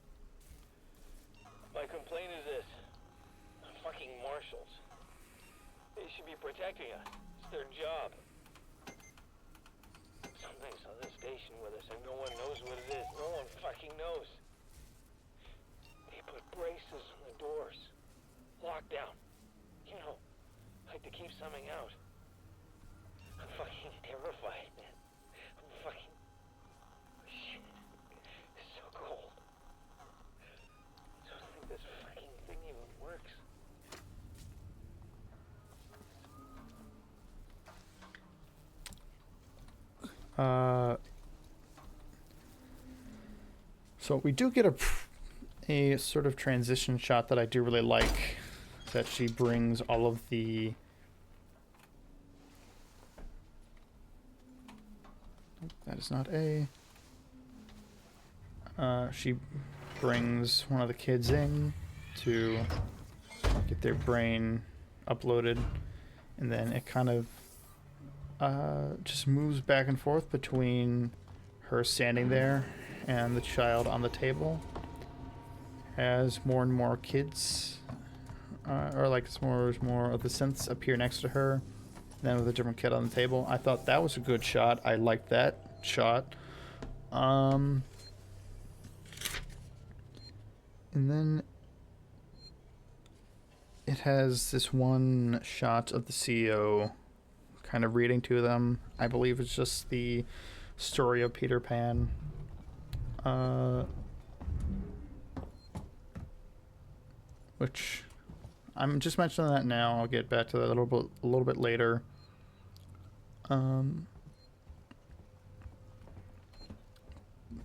My complaint is this. Fucking marshals. They should be protecting us. It's their job. Something's on this station with us and no one knows what it is. No one fucking knows. They put braces on the doors. Lockdown. You know, like to keep something out. I'm fucking terrified, man. I'm fucking... Shit. It's so cold. I don't think this fucking thing even works. So we do get a sort of transition shot that I do really like, that she brings all of the that is not A. She brings one of the kids in to get their brain uploaded, and then it kind of just moves back and forth between her standing there and the child on the table as more and more kids, or like more of the synths appear next to her, then with a different kid on the table. I thought that was a good shot. I liked that shot. And then it has this one shot of the CEO kind of reading to them. I believe it's just the story of Peter Pan. Which I'm just mentioning that now. I'll get back to that a little bit later. And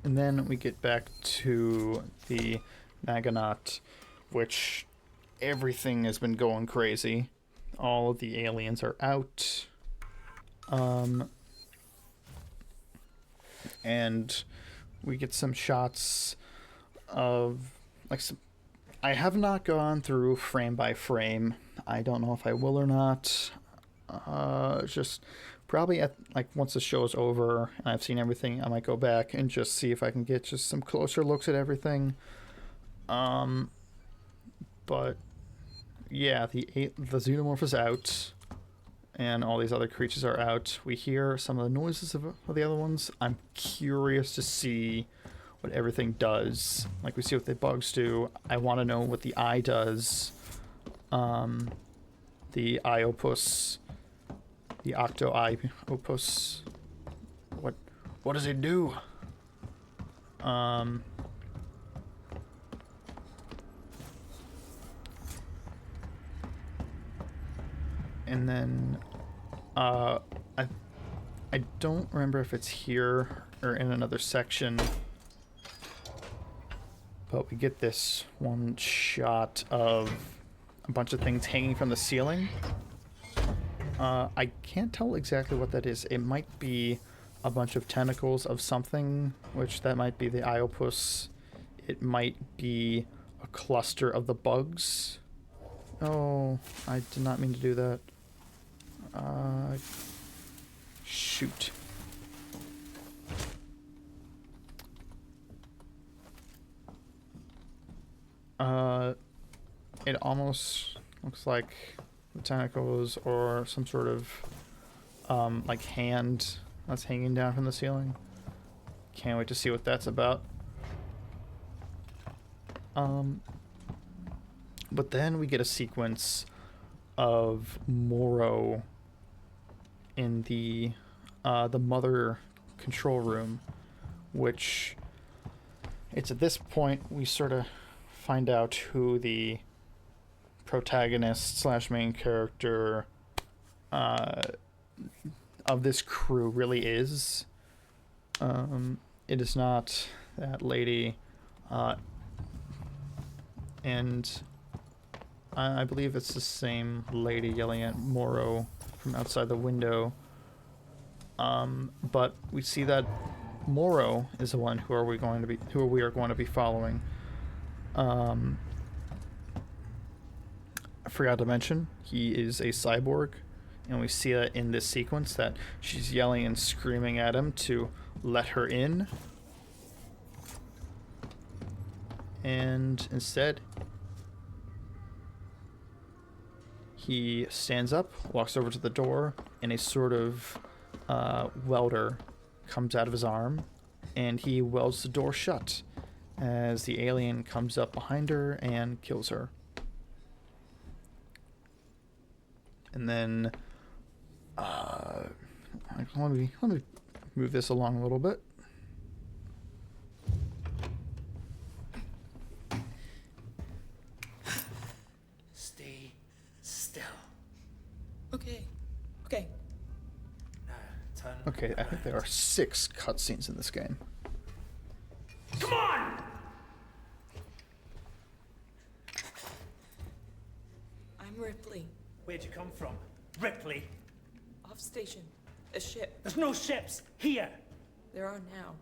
then we get back to the Naginat, which everything has been going crazy. All of the aliens are out. And we get some shots of like some... I have not gone through frame by frame. I don't know if I will or not. Just probably at like once the show is over and I've seen everything, I might go back and just see if I can get just some closer looks at everything. But yeah, the xenomorph is out, and all these other creatures are out. We hear some of the noises of the other ones. I'm curious to see what everything does. Like, we see what the bugs do. I want to know what the eye does. The Iopus, the Octo-Iopus. What does it do? And then I don't remember if it's here or in another section, but we get this one shot of a bunch of things hanging from the ceiling. I can't tell exactly what that is. It might be a bunch of tentacles of something, which that might be the Iopus. It might be a cluster of the bugs. Oh, I did not mean to do that. Shoot. It almost looks like the tentacles or some sort of like hand that's hanging down from the ceiling. Can't wait to see what that's about. But then we get a sequence of Morrow in the mother control room, which it's at this point we sort of find out who the protagonist slash main character of this crew really is. It is not that lady, and I believe it's the same lady yelling at Morrow from outside the window. But we see that Morrow is the one who we are going to be following. I forgot to mention, he is a cyborg, and we see that in this sequence that she's yelling and screaming at him to let her in. And instead, he stands up, walks over to the door, and a sort of welder comes out of his arm, and he welds the door shut as the alien comes up behind her and kills her. And then, let me move this along a little bit. Stay still. Okay. Turn. Okay, I think there are 6 cutscenes in this game. Come on! I'm Ripley. Where'd you come from? Ripley? Off station. A ship. There's no ships here! There are now.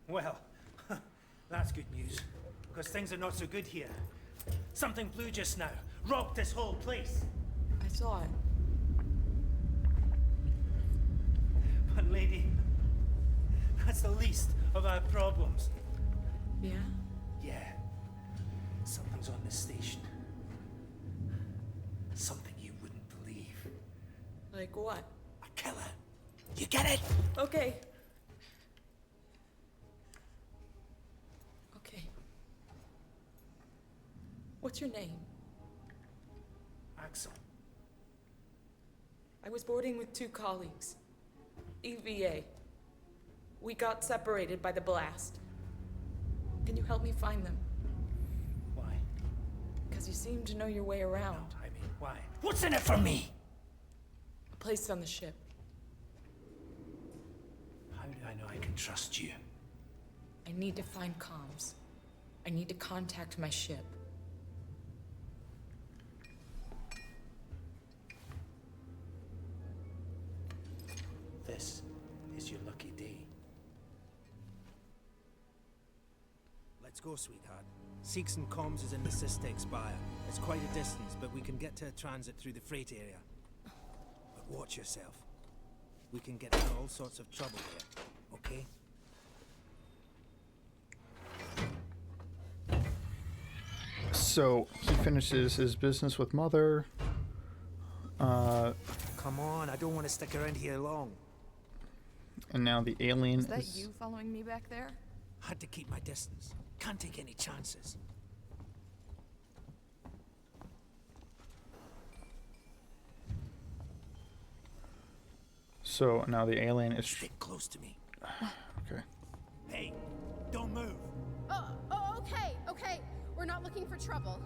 Well, that's good news. Because things are not so good here. Something blew just now. Rocked this whole place. I saw it. But lady, that's the least of our problems. Yeah? Yeah. Something's on this station. Something you wouldn't believe. Like what? A killer. You get it? Okay. What's your name? Axel. I was boarding with 2 colleagues. EVA. We got separated by the blast. Can you help me find them? Why? Because you seem to know your way around. No, I mean, why? What's in it for me? A place on the ship. How do I know I can trust you? I need to find comms. I need to contact my ship. This is your lucky day. Let's go, sweetheart. Seeks and Comms is in the Systex Spire. It's quite a distance, but we can get to a transit through the freight area. But watch yourself. We can get into all sorts of trouble here, okay? So he finishes his business with Mother. Come on, I don't want to stick around here long. And now the alien Is that you following me back there? Had to keep my distance. Can't take any chances. So now the alien is. Stick close to me. Okay. Hey, don't move. Okay. We're not looking for trouble.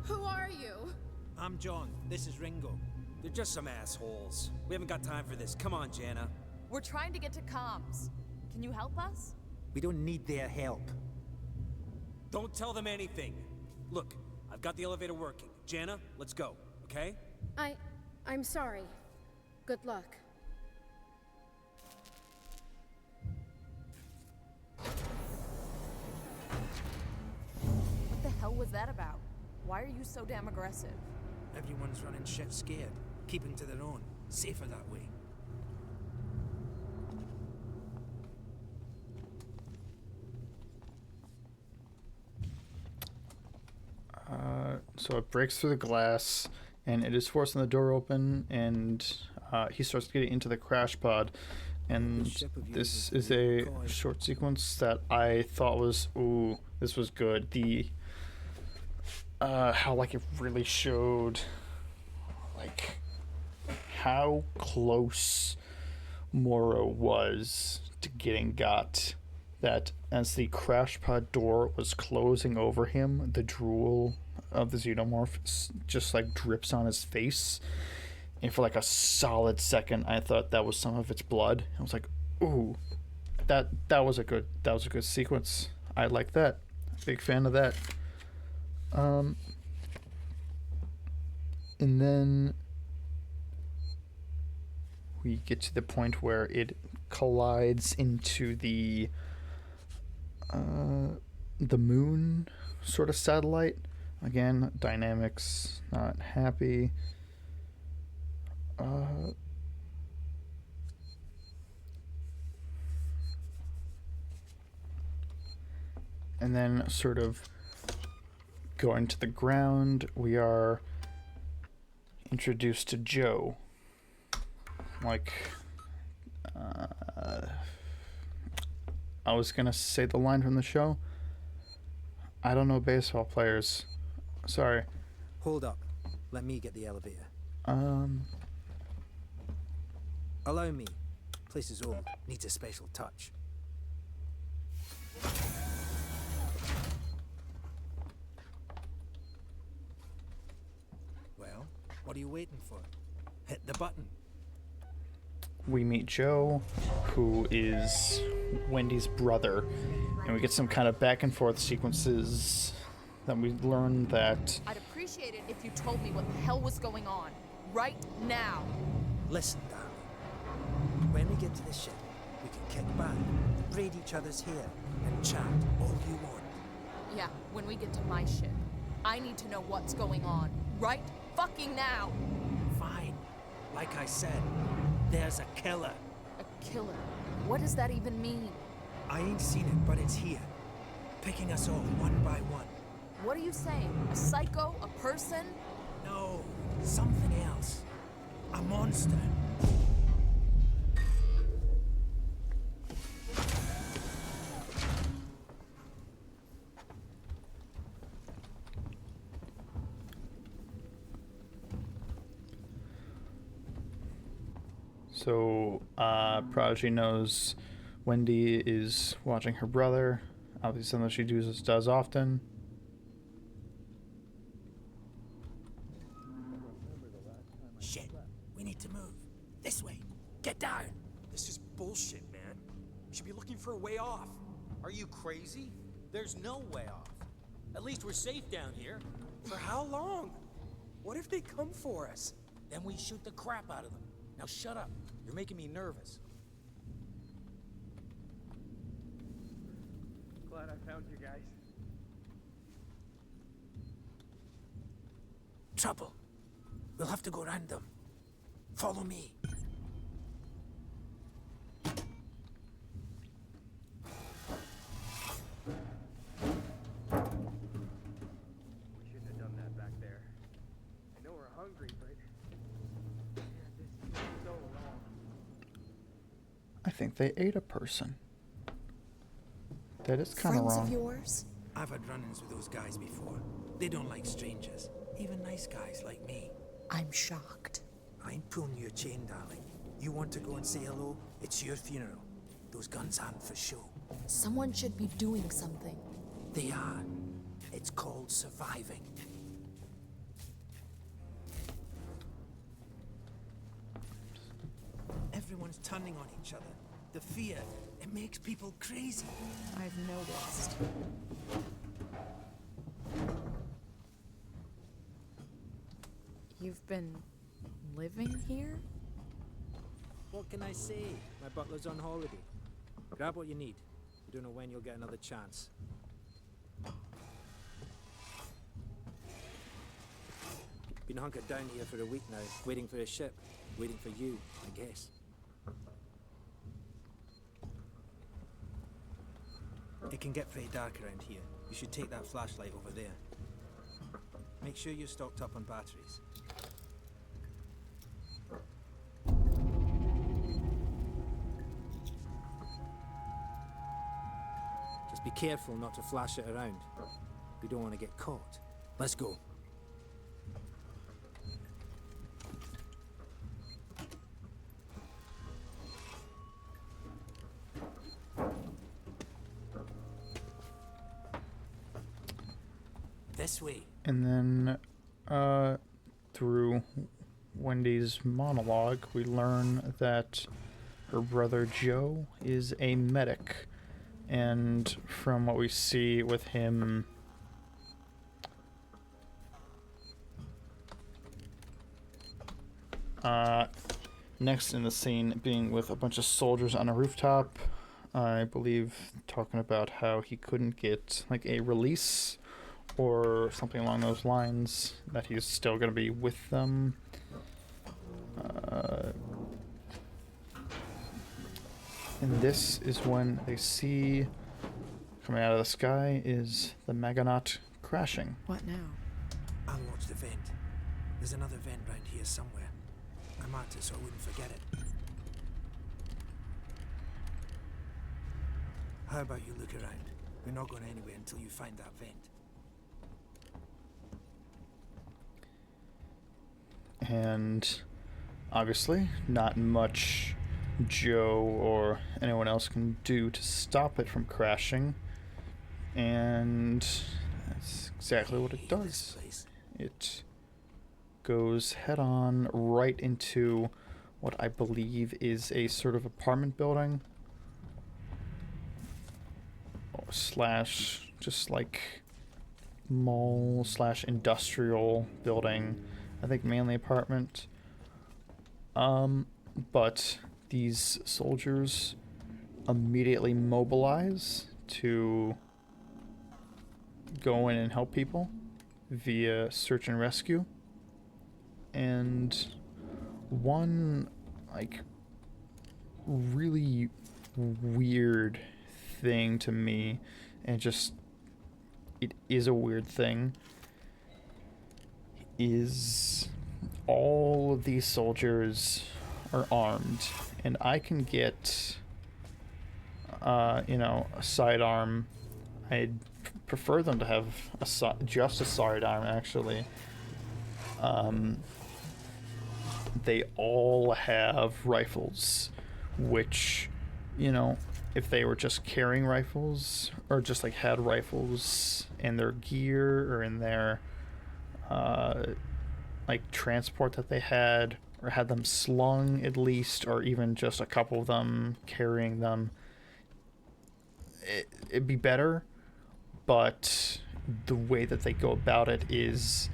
Who are you? I'm John. This is Ringo. They're just some assholes. We haven't got time for this. Come on, Jana. We're trying to get to comms. Can you help us? We don't need their help. Don't tell them anything. Look, I've got the elevator working. Jana, let's go, okay? I'm sorry. Good luck. What the hell was that about? Why are you so damn aggressive? Everyone's running shit scared, keeping to their own. Safer that way. So it breaks through the glass, and it is forcing the door open, and he starts getting into the crash pod. And this is a short sequence that I thought was, ooh, this was good. The how like it really showed like how close Morrow was to getting got. That as the crash pod door was closing over him, the drool of the xenomorph just like drips on his face, and for like a solid second I thought that was some of its blood. I was like, ooh, that was a good sequence. I like that. Big fan of that. And then we get to the point where it collides into the moon sort of satellite. Again, dynamics not happy. And then sort of going to the ground, we are introduced to Joe. Like, I was gonna say the line from the show. I don't know baseball players. Sorry. Hold up. Let me get the elevator. Allow me. Place is old. Needs a special touch. Well, what are you waiting for? Hit the button. We meet Joe, who is Wendy's brother, and we get some kind of back and forth sequences. Then we learn that... I'd appreciate it if you told me what the hell was going on. Right now. Listen, darling. When we get to the ship, we can kick back, braid each other's hair, and chat all you want. Yeah, when we get to my ship, I need to know what's going on. Right fucking now. Fine. Like I said, there's a killer. A killer? What does that even mean? I ain't seen it, but it's here. Picking us off one by one. What are you saying? A psycho? A person? No, something else. A monster. So, Prodigy knows Wendy is watching her brother. Obviously something she does often. Shit, we need to move. This way. Get down. This is bullshit, man. We should be looking for a way off. Are you crazy? There's no way off. At least we're safe down here. For how long? What if they come for us? Then we shoot the crap out of them. Now shut up. You're making me nervous. Glad I found you guys. Trouble. We'll have to go round them. Follow me. We shouldn't have done that back there. I know we're hungry, but man, this is so long. I think they ate a person. That is kind of wrong. Friends of yours? I've had run-ins with those guys before. They don't like strangers. Even nice guys like me. I'm shocked. I ain't pulling your chain, darling. You want to go and say hello? It's your funeral. Those guns aren't for show. Someone should be doing something. They are. It's called surviving. Everyone's turning on each other. The fear, it makes people crazy. I've noticed. You've been living here? What can I say? My butler's on holiday. Grab what you need. You don't know when you'll get another chance. Been hunkered down here for a week now, waiting for a ship. Waiting for you, I guess. It can get pretty dark around here. You should take that flashlight over there. Make sure you're stocked up on batteries. Just be careful not to flash it around. We don't want to get caught. Let's go. This way. And then through Wendy's monologue, we learn that her brother Joe is a medic. And from what we see with him, next in the scene being with a bunch of soldiers on a rooftop, I believe talking about how he couldn't get like a release or something along those lines, that he's still going to be with them. And this is when they see coming out of the sky is the Megonaut crashing. What now? I'll watch the vent. There's another vent round here somewhere. I marked it so I wouldn't forget it. How about you look around? We're not going anywhere until you find that vent. And obviously not much Joe or anyone else can do to stop it from crashing, and that's exactly what it does. It goes head on right into what I believe is a sort of apartment building slash just like mall slash industrial building. I think mainly apartment. But these soldiers immediately mobilize to go in and help people via search and rescue. And one like really weird thing to me, and just it is a weird thing, is all of these soldiers are armed, and I can get a sidearm. I'd prefer them to have just a sidearm, actually. They all have rifles, which, if they were just carrying rifles, or just like had rifles in their gear or in their transport that they had, or had them slung at least, or even just a couple of them carrying them, it'd be better. But the way that they go about it is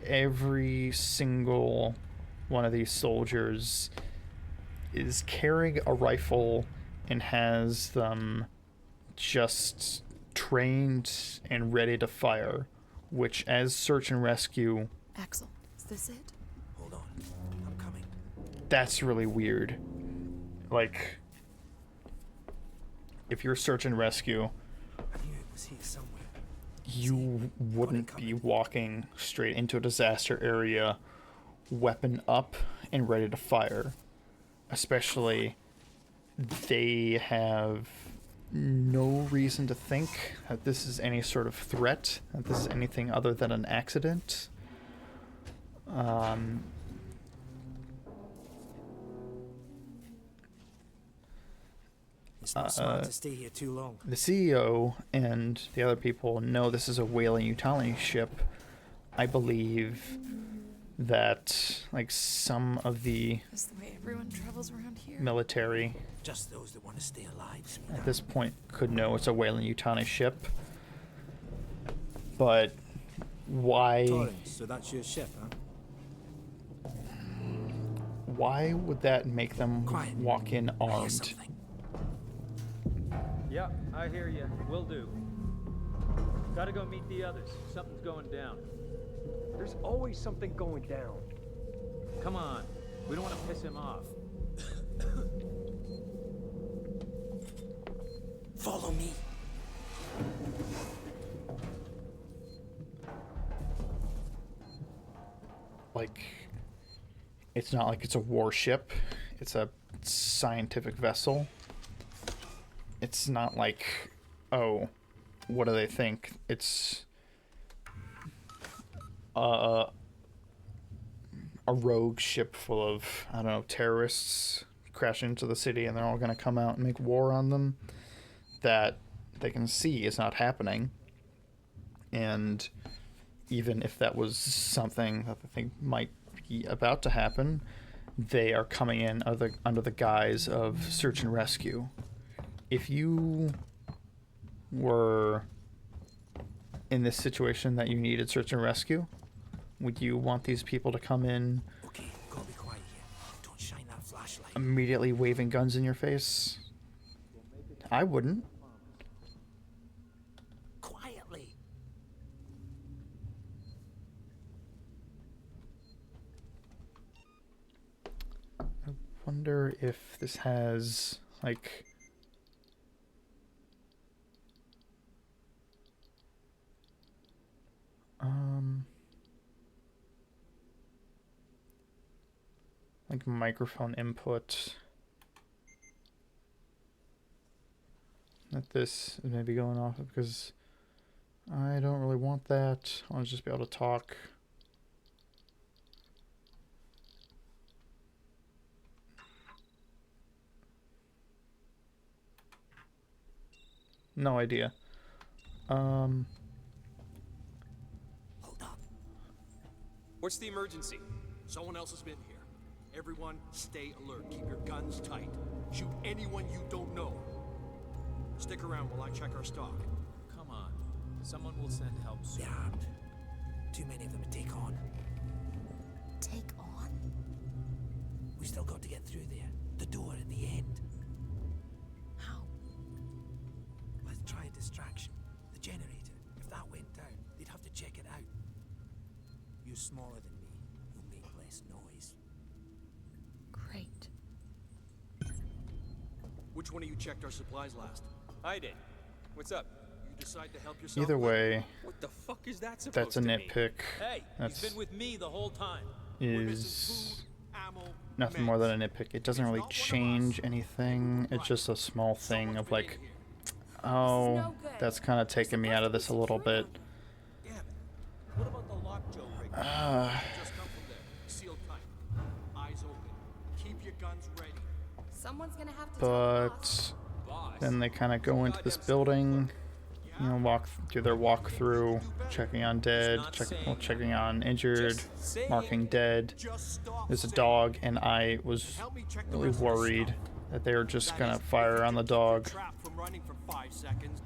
every single one of these soldiers is carrying a rifle and has them just trained and ready to fire, which as search and rescue... Axel, is this it? Hold on, I'm coming. That's really weird. Like, if you're search and rescue, I knew it was here somewhere. You wouldn't be walking straight into a disaster area, weapon up and ready to fire. Especially, they have no reason to think that this is any sort of threat, that this is anything other than an accident. It's not smart to stay here too long. The CEO and the other people know this is a Weyland-Yutani ship. I believe that some of the That's the way everyone travels around here. military, just those that want to stay alive, sweetheart, at this point could know it's a Weyland-Yutani ship. But why? Torrens, so that's your ship, huh? Why would that make them walk in armed? Yeah, I hear you. Will do. Gotta go meet the others. Something's going down. There's always something going down. Come on. We don't want to piss him off. Follow me. It's not like it's a warship. It's a scientific vessel. It's not like, oh, what do they think? It's a rogue ship full of, I don't know, terrorists crash into the city and they're all going to come out and make war on them. That they can see is not happening. And even if that was something that they think might be about to happen, they are coming in under the guise of search and rescue. If you were in this situation that you needed search and rescue, would you want these people to come in immediately waving guns in your face? I wouldn't. Quietly. I wonder if this has, like... like microphone input. That this is maybe going off because I don't really want that. I want to just be able to talk. No idea. Hold up. What's the emergency? Someone else has been here. Everyone, stay alert. Keep your guns tight. Shoot anyone you don't know. Stick around while I check our stock. Come on. Someone will send help soon. They're armed. Too many of them to take on. Take on? We still got to get through there. The door at the end. How? Let's try a distraction. The generator. If that went down, they'd have to check it out. You're smaller than me. You'll make less noise. Great. Which one of you checked our supplies last? I did. What's up? You decide to help yourself? Either way, What the fuck is that supposed that's a to mean? nitpick. Hey, That's he's been with me the whole time. is nothing more than a nitpick. It doesn't really change anything. It's just a small thing of like, oh, that's kind of taking me out of this a little bit. What about the lockjaw rig? Just come from there. Sealed tight. Eyes open. Keep your guns ready. Someone's gonna have to But then they kind of go into this building, you know, do their walkthrough, checking on dead, checking on injured, marking dead. There's a dog, and I was really worried that they were just gonna fire on the dog. Trap from running for 5 seconds.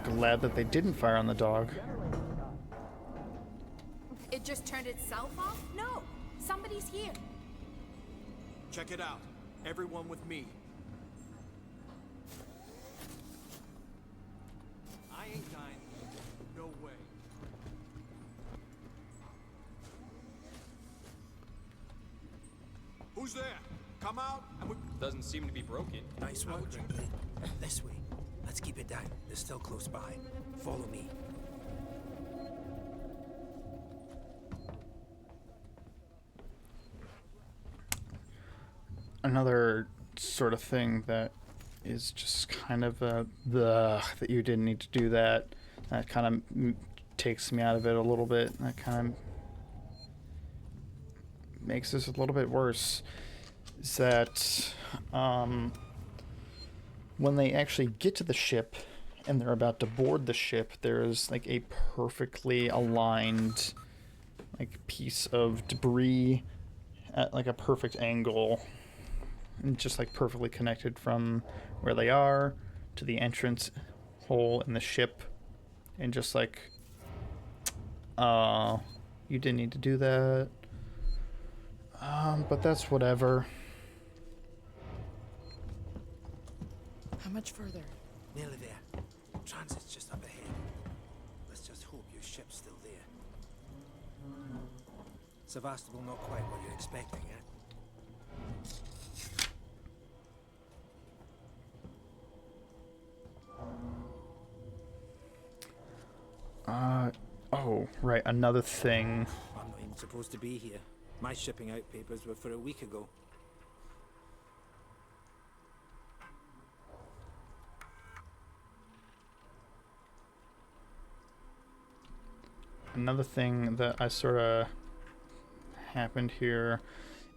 Glad that they didn't fire on the dog. It just turned itself off? No! Somebody's here. Check it out. Everyone with me. I ain't dying. No way. Who's there? Come out and we... Doesn't seem to be broken. Nice work, Ringley. This way. Let's keep it down. They're still close by. Follow me. Another sort of thing that is just kind of that you didn't need to do that. That kind of takes me out of it a little bit. That kind of makes this a little bit worse. Is that when they actually get to the ship and they're about to board the ship, there's like a perfectly aligned like piece of debris at like a perfect angle, and just like perfectly connected from where they are to the entrance hole in the ship, and just like, you didn't need to do that. But that's whatever. How much further? Nearly there. Transit's just up ahead. Let's just hope your ship's still there. Sevastopol not quite what you're expecting, eh? Oh, right, another thing. I'm not even supposed to be here. My shipping out papers were for a week ago. Another thing that I sort of happened here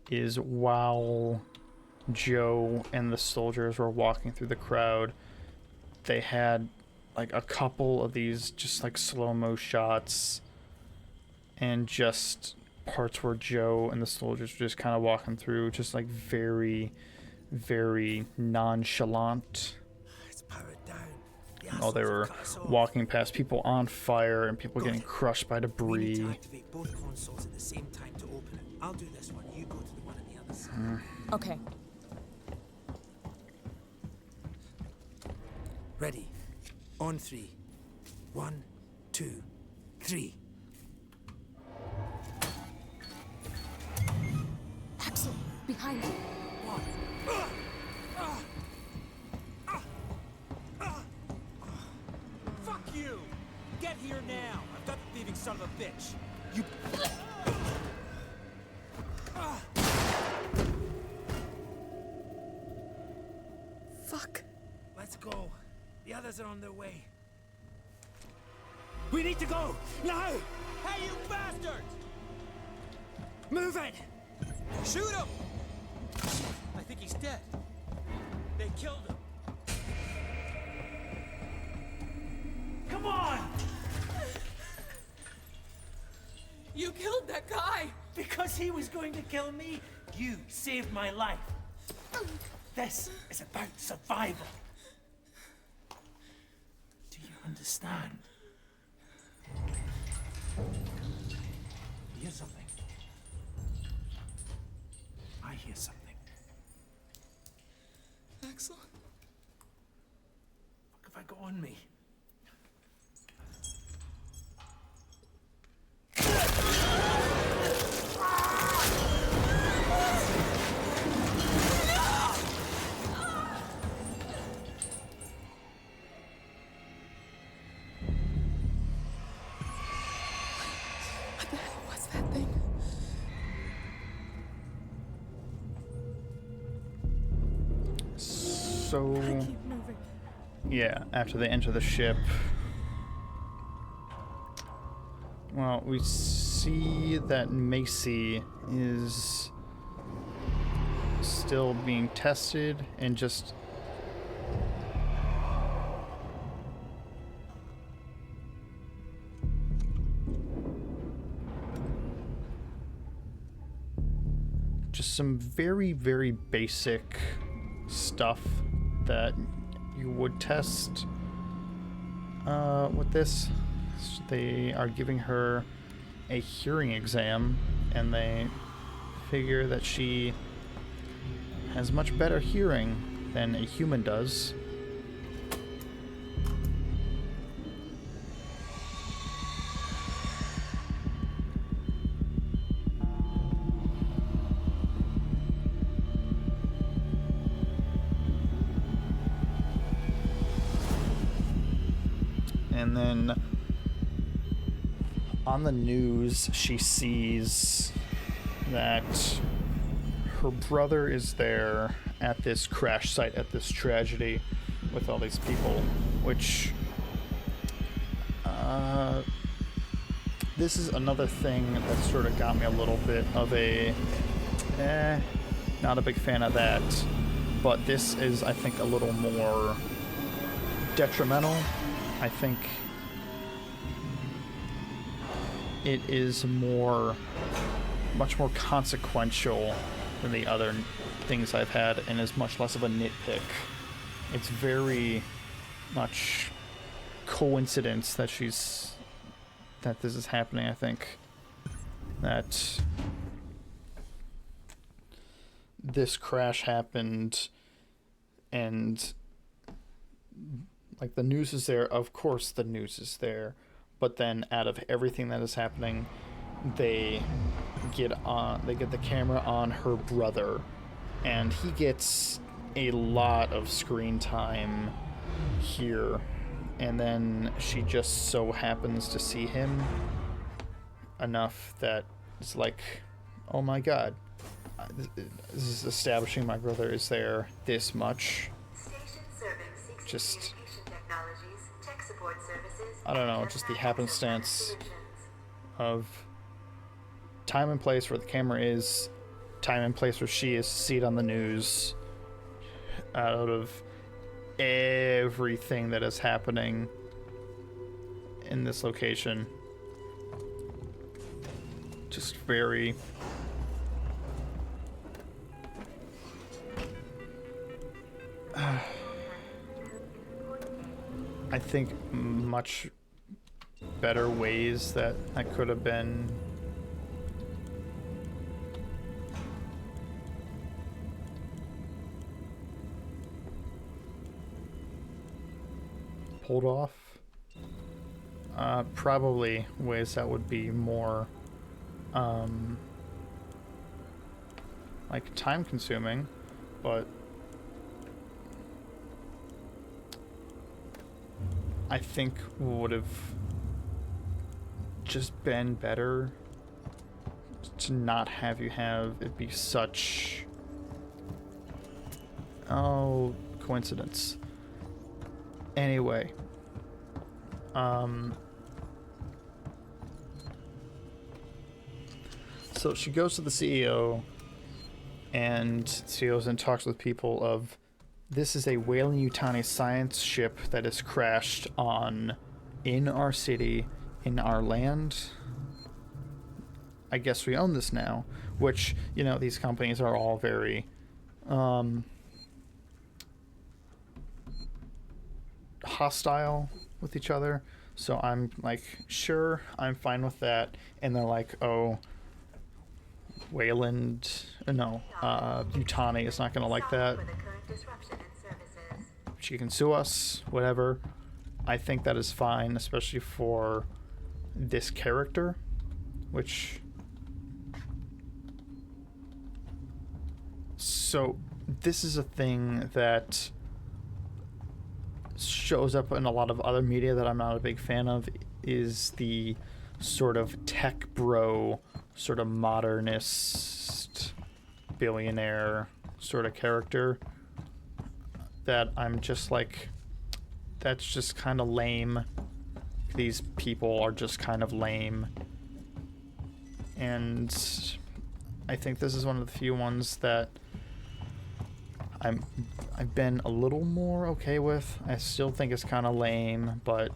is while Joe and the soldiers were walking through the crowd, they had like a couple of these just like slow-mo shots, and just parts where Joe and the soldiers were just kind of walking through, just like very, very nonchalant. It's powered down. While they were walking past people on fire and people getting crushed by We need debris. to activate both consoles at the same time to open it. I'll do this one. You go to the one on the other side. Okay. Ready. On 3. 1, 2, 3. Axel, behind you. Fuck you! Get here now! I've got the thieving son of a bitch! You... Fuck. Let's go. The others are on their way. We need to go! Now! Hey, you bastards! Move it! Shoot him! I think he's dead. They killed him. Come on! You killed that guy! Because he was going to kill me, you saved my life. This is about survival. Do you understand? Hear something? I hear something. Axel? What have I got on me? What the hell was that thing? So, Keep moving. yeah, after they enter the ship, well, we see that Macy is still being tested and just some very, very basic stuff that you would test with this. They are giving her a hearing exam, and they figure that she has much better hearing than a human does. And then on the news, she sees that her brother is there at this crash site, at this tragedy with all these people, which this is another thing that sort of got me a little bit of a not a big fan of that, but this is, I think, a little more detrimental. I think it is much more consequential than the other things I've had, and is much less of a nitpick. It's very much coincidence that this is happening. I think that this crash happened, and like, the news is there. Of course the news is there, but then out of everything that is happening, they get the camera on her brother, and he gets a lot of screen time here, and then she just so happens to see him enough that it's like, oh my god, this is establishing my brother is there this much. Just, I don't know, just the happenstance of time and place where the camera is, time and place where she is, see it on the news, out of everything that is happening in this location. just very... I think much better ways that could have been pulled off. Probably ways that would be more like time consuming, but I think would have just been better to not have you have it be such coincidence. Anyway, so she goes to the CEO, and CEOs and talks with people of, this is a Weyland-Yutani science ship that has crashed in our city, in our land. I guess we own this now, which, you know, these companies are all very hostile with each other. So I'm like, sure, I'm fine with that. And they're like, oh, Yutani is not going to like that. She can sue us, whatever. I think that is fine, especially for this character, which... So, this is a thing that shows up in a lot of other media that I'm not a big fan of, is the sort of tech bro, sort of modernist, billionaire sort of character that I'm just like, that's just kind of lame. These people are just kind of lame. And I think this is one of the few ones that I've been a little more okay with. I still think it's kind of lame, but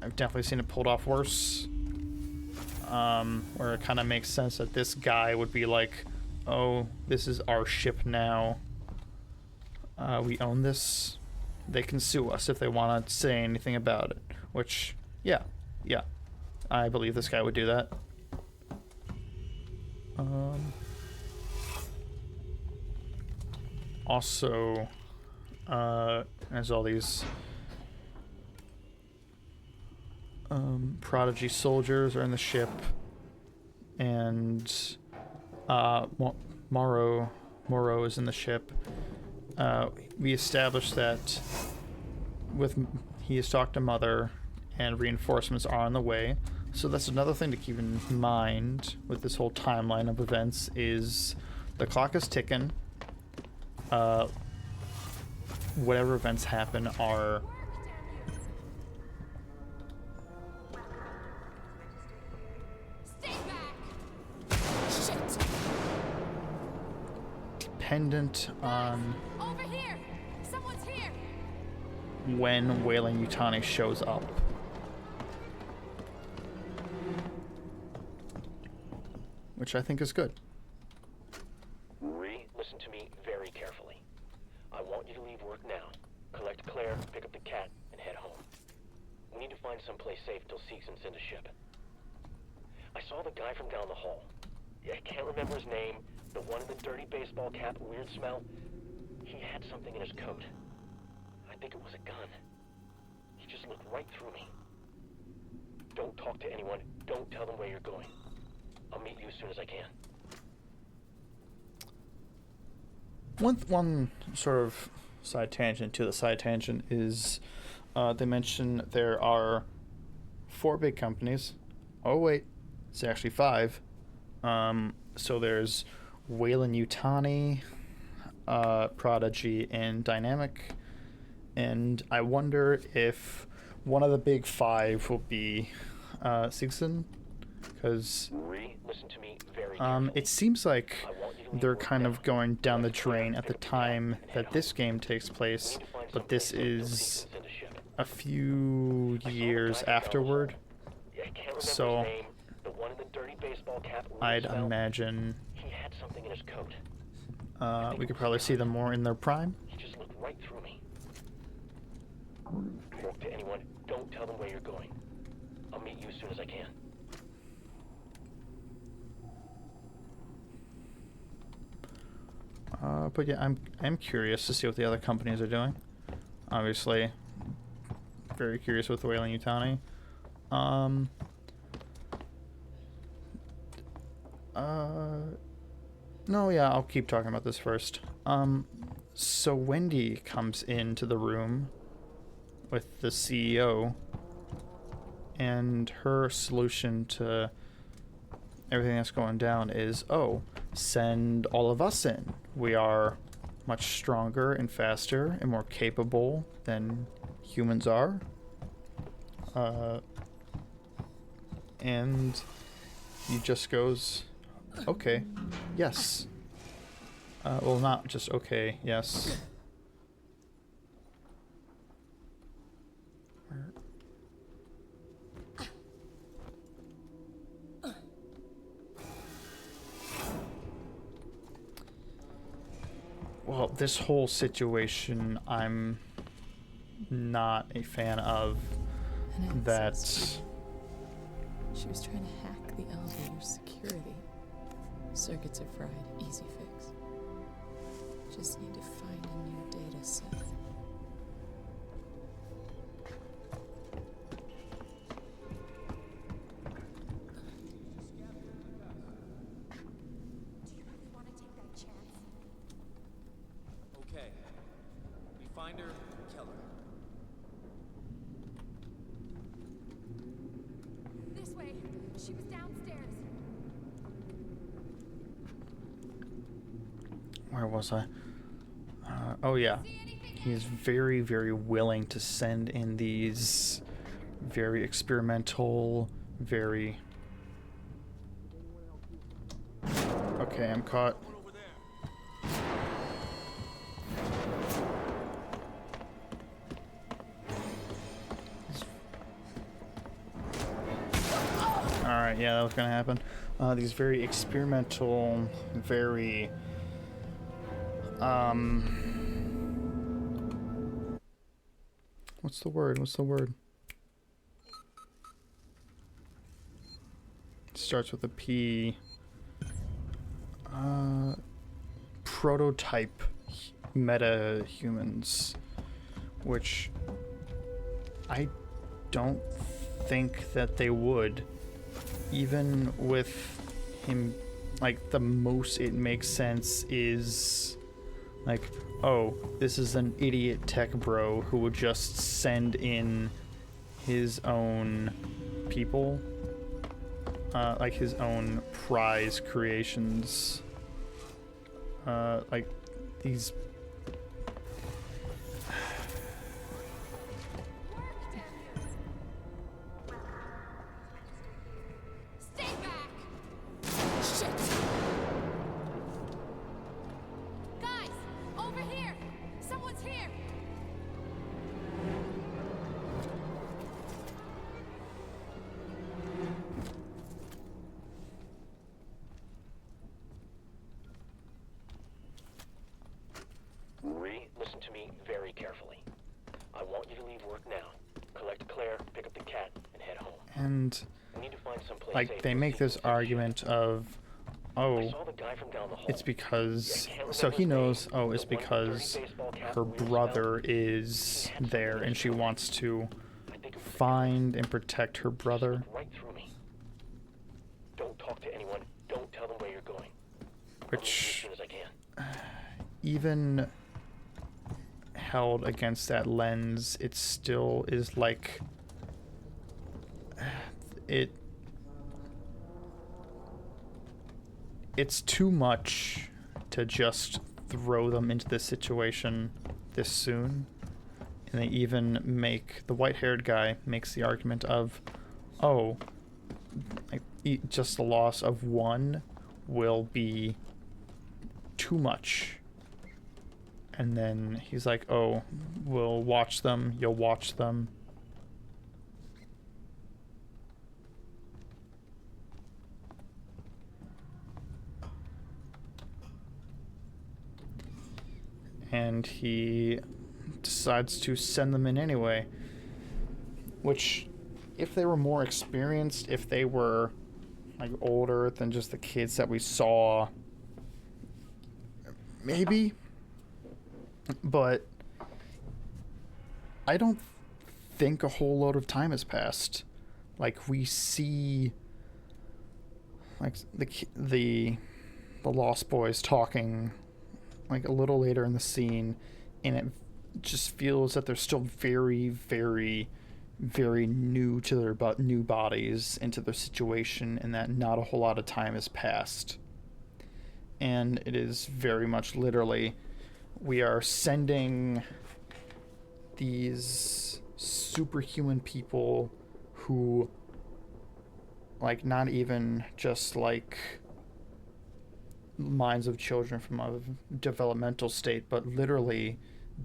I've definitely seen it pulled off worse. Where it kind of makes sense that this guy would be like, oh, this is our ship now. We own this. They can sue us if they want to say anything about it. Which, yeah. I believe this guy would do that. Also, there's all these Prodigy soldiers are in the ship, and Morrow is in the ship. We established that he has talked to Mother, and reinforcements are on the way. So that's another thing to keep in mind with this whole timeline of events, is the clock is ticking. Whatever events happen are dependent on Over here! Someone's here! when Weyland-Yutani shows up. Which I think is good. Listen to me very carefully. I want you to leave work now. Collect Claire, pick up the cat, and head home. We need to find someplace safe till Seegson's in the ship. I saw the guy from down the hall. I can't remember his name. The one in the dirty baseball cap, weird smell. He had something in his coat. I think it was a gun. He just looked right through me. Don't talk to anyone. Don't tell them where you're going. I'll meet you as soon as I can. One sort of side tangent to the side tangent is they mention there are 4 big companies. Oh wait, it's actually 5. So there's Weyland-Yutani, Prodigy, and Dynamic. And I wonder if one of the big 5 will be Seegson, because listen to me very carefully. it seems like they're kind of going down the drain at the time that this game takes place, but this is a few years afterward. So baseball cap, I'd smell. imagine He had something in his coat. we could probably see them more in their prime. He just looked right through me. Talk to anyone. Don't tell them where you're going. I'll meet you as soon as I can. But yeah, I'm curious to see what the other companies are doing. Obviously, very curious with Weyland-Yutani. No, yeah, I'll keep talking about this first. So Wendy comes into the room with the CEO, and her solution to everything that's going down is, oh, send all of us in. We are much stronger and faster and more capable than humans are. And he just goes, okay, yes. Well, not just okay, yes. Well, this whole situation, I'm not a fan of. That. She was trying to hack the elevator's security. Circuits are fried. Easy fix. Just need to find a new data set. Okay. We find her, kill her. This way. She was downstairs. Where was I? Oh yeah. He's very, very willing to send in these very experimental, very... Okay, I'm caught. Alright, yeah, that was gonna happen. These very experimental, very... What's the word? What's the word? It starts with a P. Prototype meta-humans, which I don't think that they would. Even with him, like, the most it makes sense is, like, oh, this is an idiot tech bro who would just send in his own people, like his own prize creations, like these. Stay back! Shit! Guys, over here! Someone's here! Ree, listen to me very carefully. I want you to leave work now. Collect Claire, pick up the cat, and head home. And We need to find someplace like safe they for make this argument of, oh, saw the guy from down the hall. it's because, so he knows, oh, it's because her brother is there and she wants to find and protect her brother. right through me. Don't talk to anyone. Don't tell them where you're going. Which, As soon as I can. even held against that lens, it still is like, it's too much to just throw them into this situation this soon. And they even make, the white-haired guy makes the argument of, oh, like, just the loss of one will be too much. And then he's like, oh, we'll watch them, you'll watch them. and he decides to send them in anyway. Which, if they were more experienced, if they were like older than just the kids that we saw, maybe. But I don't think a whole load of time has passed. Like, we see like the Lost Boys talking like a little later in the scene, and it just feels that they're still very, very, very new to their new bodies, into their situation, and that not a whole lot of time has passed. And it is very much literally, we are sending these superhuman people who, like, not even just like minds of children from a developmental state, but literally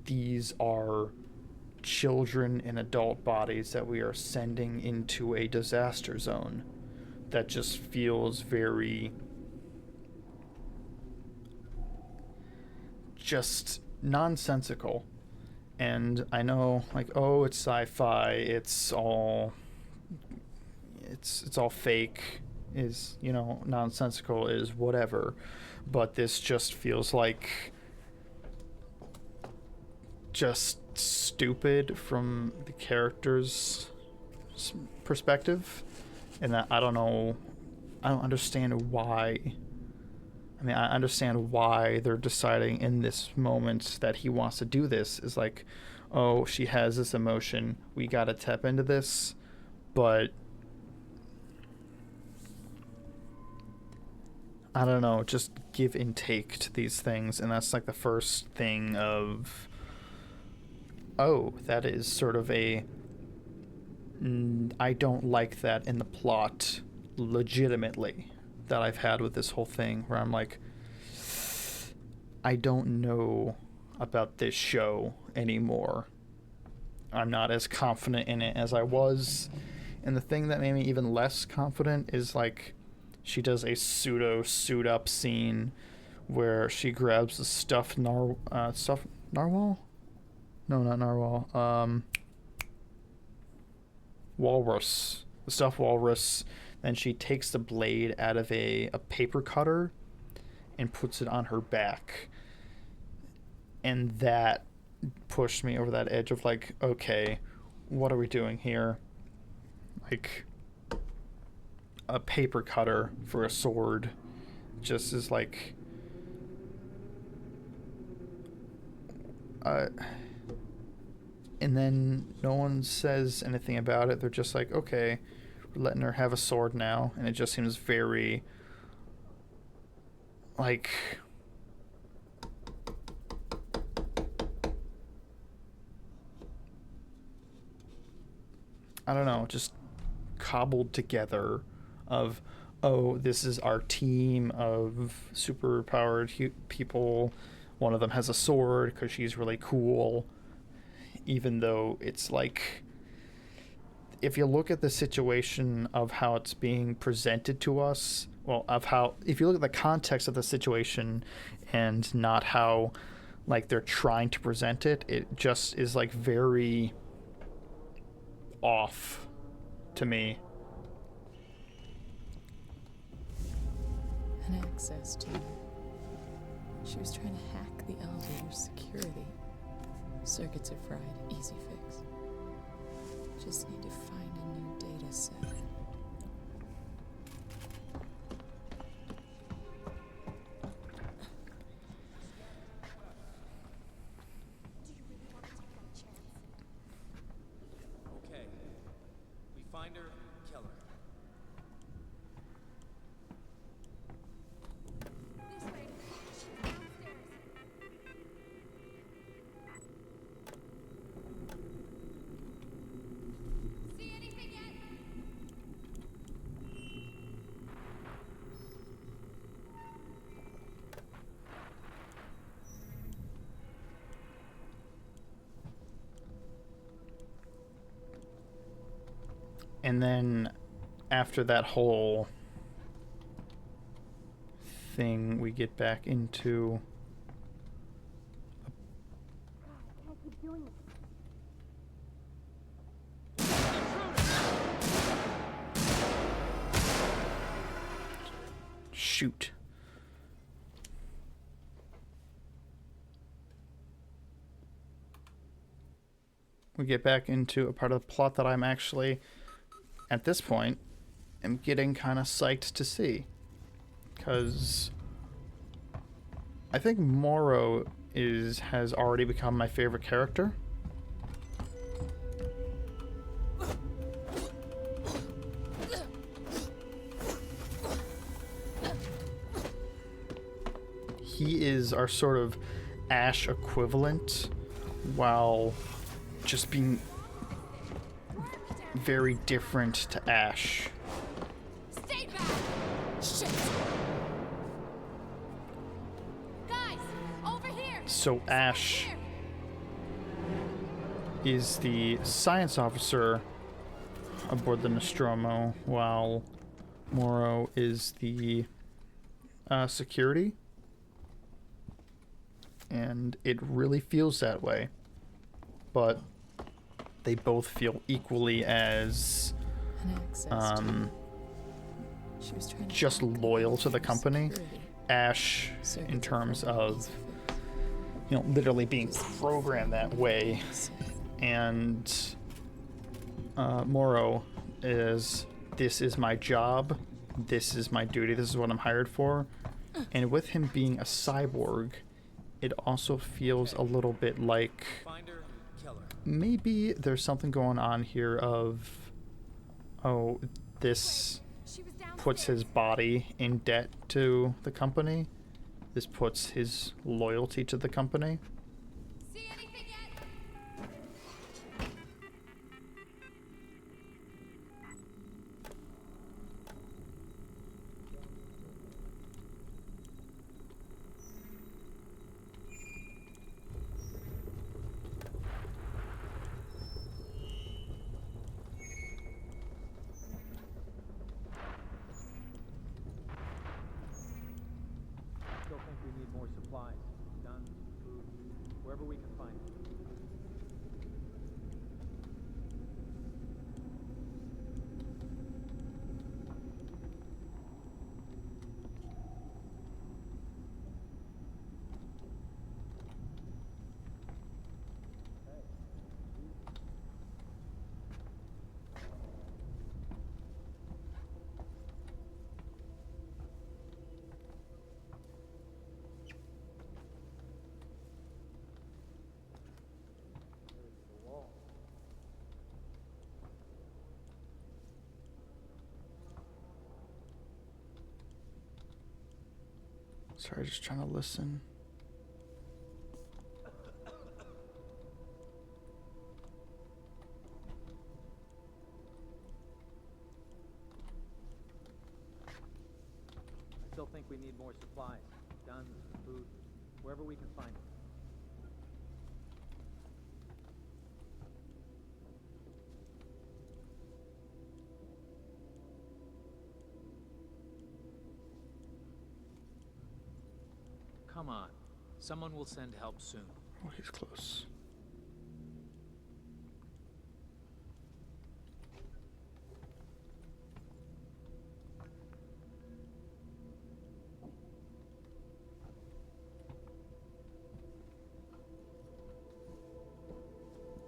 these are children in adult bodies that we are sending into a disaster zone. That just feels very just nonsensical. And I know, like, oh, it's sci-fi, it's all fake, is, you know, nonsensical, is whatever, but this just feels like just stupid from the character's perspective, and that I don't understand why. I mean, I understand why they're deciding in this moment that he wants to do this. Is like, oh, she has this emotion, we gotta tap into this, but I don't know, just give and take to these things, and that's like the first thing of, oh, that is sort of a, I don't like that in the plot legitimately that I've had with this whole thing, where I'm like, I don't know about this show anymore. I'm not as confident in it as I was. And the thing that made me even less confident is, like, she does a pseudo suit up scene where she grabs the stuffed narwhal? No, not narwhal. Walrus. The stuffed walrus. Then she takes the blade out of a paper cutter and puts it on her back. And that pushed me over that edge of, like, okay, what are we doing here? Like, a paper cutter for a sword just is like, and then no one says anything about it. They're just like, okay, we're letting her have a sword now, and it just seems very, like, I don't know, just cobbled together of, oh, this is our team of superpowered people. One of them has a sword because she's really cool. Even though it's like, if you look at the situation of how it's being presented to us, well, of how, if you look at the context of the situation and not how, like, they're trying to present it, it just is, like, very off to me. An access to her. She was trying to hack the elevator's security. Circuits are fried. Easy fix. Just need to find a new data set. Okay. We find her, kill her. And then after that whole thing, we get back into doing this? Shoot. We get back into a part of the plot that I'm actually, at this point, am getting kind of psyched to see. Because I think Morrow has already become my favorite character. He is our sort of Ash equivalent, while just being very different to Ash. Stay back! Shit! Guys, over here! So Ash is the science officer aboard the Nostromo, while Morrow is the security. And it really feels that way. But they both feel equally as just loyal to the company. Ash, in terms of, you know, literally being programmed that way, and Morrow is, this is my job, this is my duty, this is what I'm hired for. And with him being a cyborg, it also feels a little bit like maybe there's something going on here of, oh, this puts his body in debt to the company. This puts his loyalty to the company. Still think we need more supplies. Guns, food, wherever we can find it. Sorry, just trying to listen. I still think we need more supplies. Guns, food, wherever we can find it. Come on. Someone will send help soon. Oh, he's close.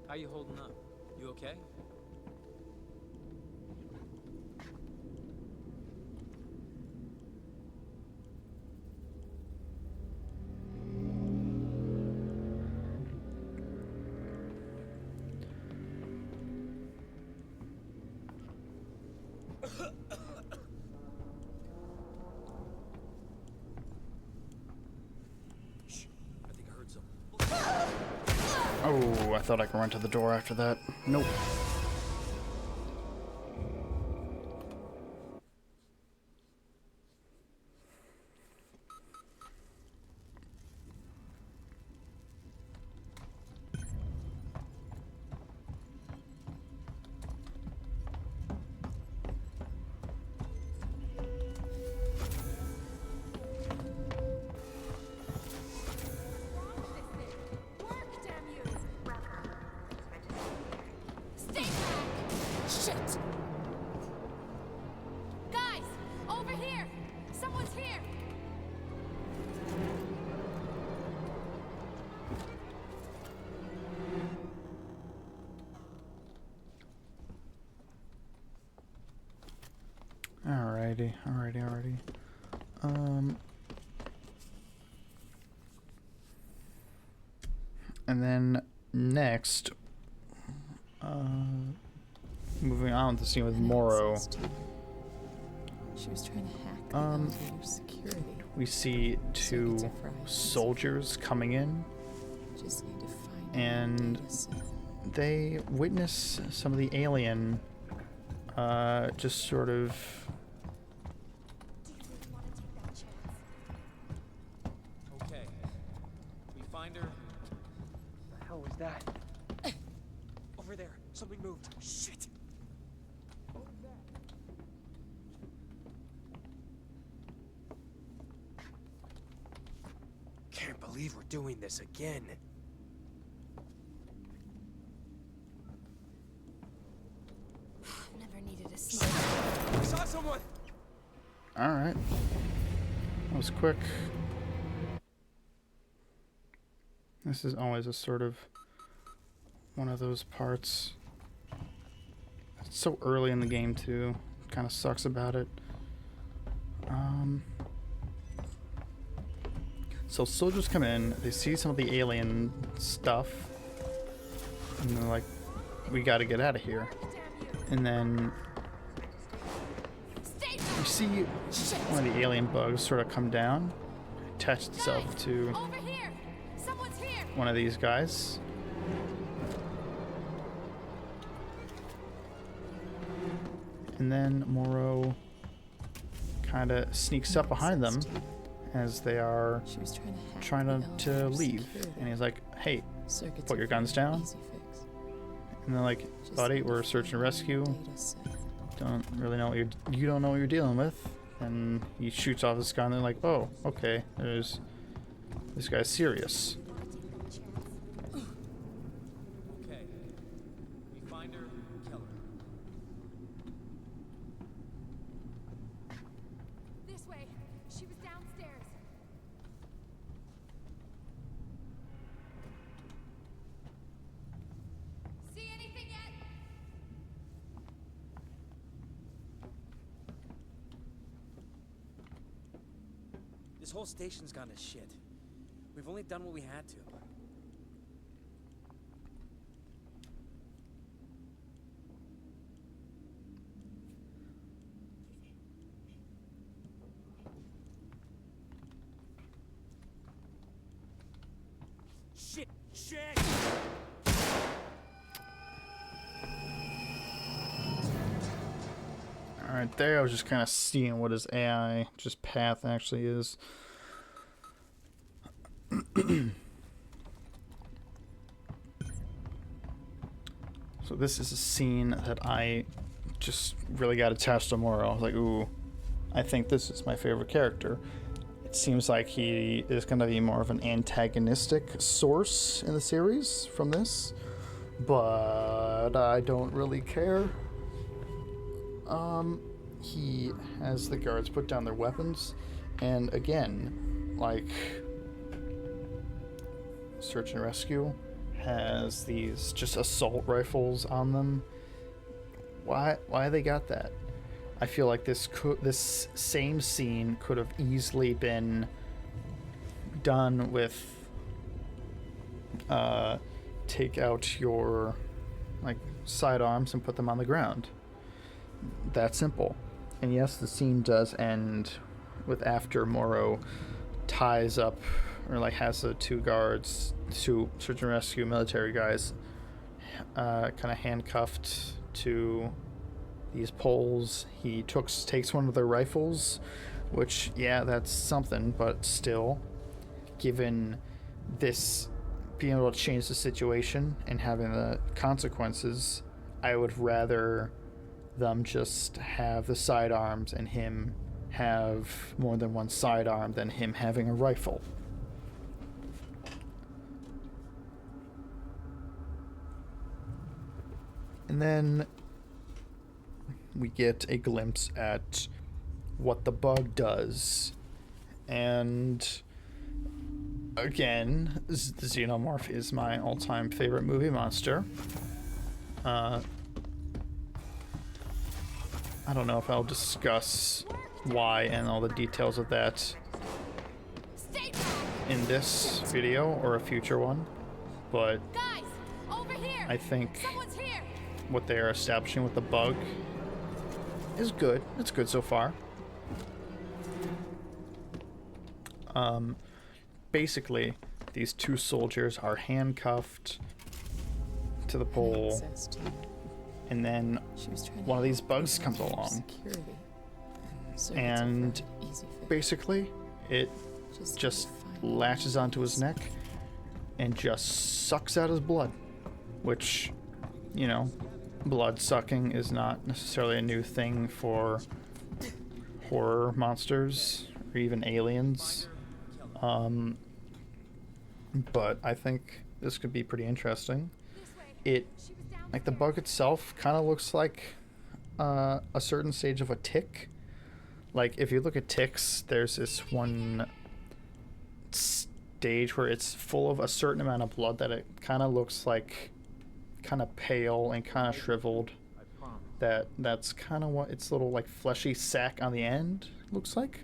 How you holding up? You okay? Oh, I thought I could run to the door after that. Nope. Alrighty. And then next, moving on to the scene with Morrow. She was trying to hack the elevator security. We see two soldiers coming in, Just need to find and they witness some of the alien just sort of Okay. We find her. The hell was that? Over there. Something moved. Shit. Can't believe we're doing this again. Never needed a sniper. I saw someone. Alright. That was quick. This is always a sort of one of those parts. It's so early in the game too. Kind of sucks about it. So soldiers come in, they see some of the alien stuff, and they're like, we gotta get out of here. And then you see one of the alien bugs sort of come down, attach itself to one of these guys. And then Morrow kind of sneaks up behind them as they are trying to leave. And he's like, hey, put your guns down. And they're like, buddy, we're search and rescue. Don't really know what you don't know what you're dealing with. And he shoots off this gun, and they're like, oh, okay, this guy's serious. Okay. We find her, kill her. This way. She was downstairs. See anything yet? This whole station's gone to shit. We've only done what we had to. Shit! Shit! Alright, there I was just kind of seeing what his AI, just path actually is. So this is a scene that I just really got attached to Morrow. I was like, ooh, I think this is my favorite character. It seems like he is going to be more of an antagonistic source in the series from this, but I don't really care. He has the guards put down their weapons, and again, like Search and Rescue has these just assault rifles on them. Why they got that? I feel like this same scene could have easily been done with take out your like sidearms and put them on the ground. That simple. And yes, the scene does end with after Morrow ties up or like has the two guards, two Search and Rescue military guys kind of handcuffed to these poles. He takes one of their rifles, which, yeah, that's something, but still, given this being able to change the situation and having the consequences, I would rather them just have the sidearms and him have more than one sidearm than him having a rifle. And then we get a glimpse at what the bug does. And again, the Xenomorph is my all-time favorite movie monster. I don't know if I'll discuss why and all the details of that in this video or a future one, but Guys, over here. I think Someone's here. what they are establishing with the bug is good. It's good so far. Basically, these two soldiers are handcuffed to the pole, and then one of these bugs comes along, and basically it just latches onto his neck and just sucks out his blood, which, you know, blood sucking is not necessarily a new thing for horror monsters or even aliens. But I think this could be pretty interesting. It, like, the bug itself kind of looks like a certain stage of a tick. Like, if you look at ticks, there's this one stage where it's full of a certain amount of blood that it kind of looks like kind of pale and kind of shriveled. That's kind of what its little, like, fleshy sac on the end looks like.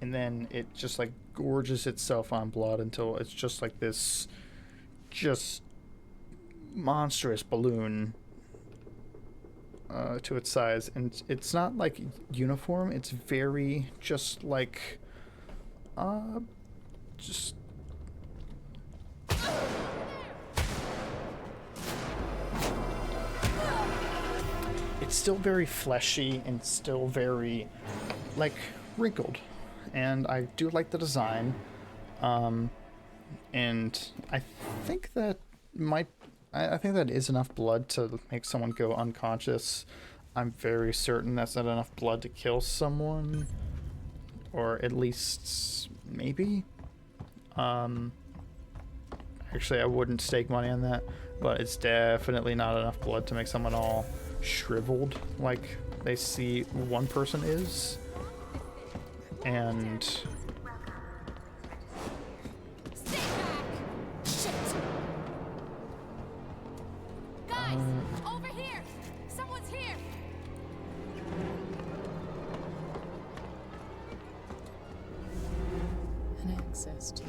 And then it just, like, gorges itself on blood until it's just like this just monstrous balloon to its size. And it's not, like, uniform. It's very just, like, just... It's still very fleshy and still very, like, wrinkled. And I do like the design. And I think that I think that is enough blood to make someone go unconscious. I'm very certain that's not enough blood to kill someone. Or at least, maybe? Actually, I wouldn't stake money on that. But it's definitely not enough blood to make someone all shriveled like they see one person is. And Guys, over here. Someone's here. An access to.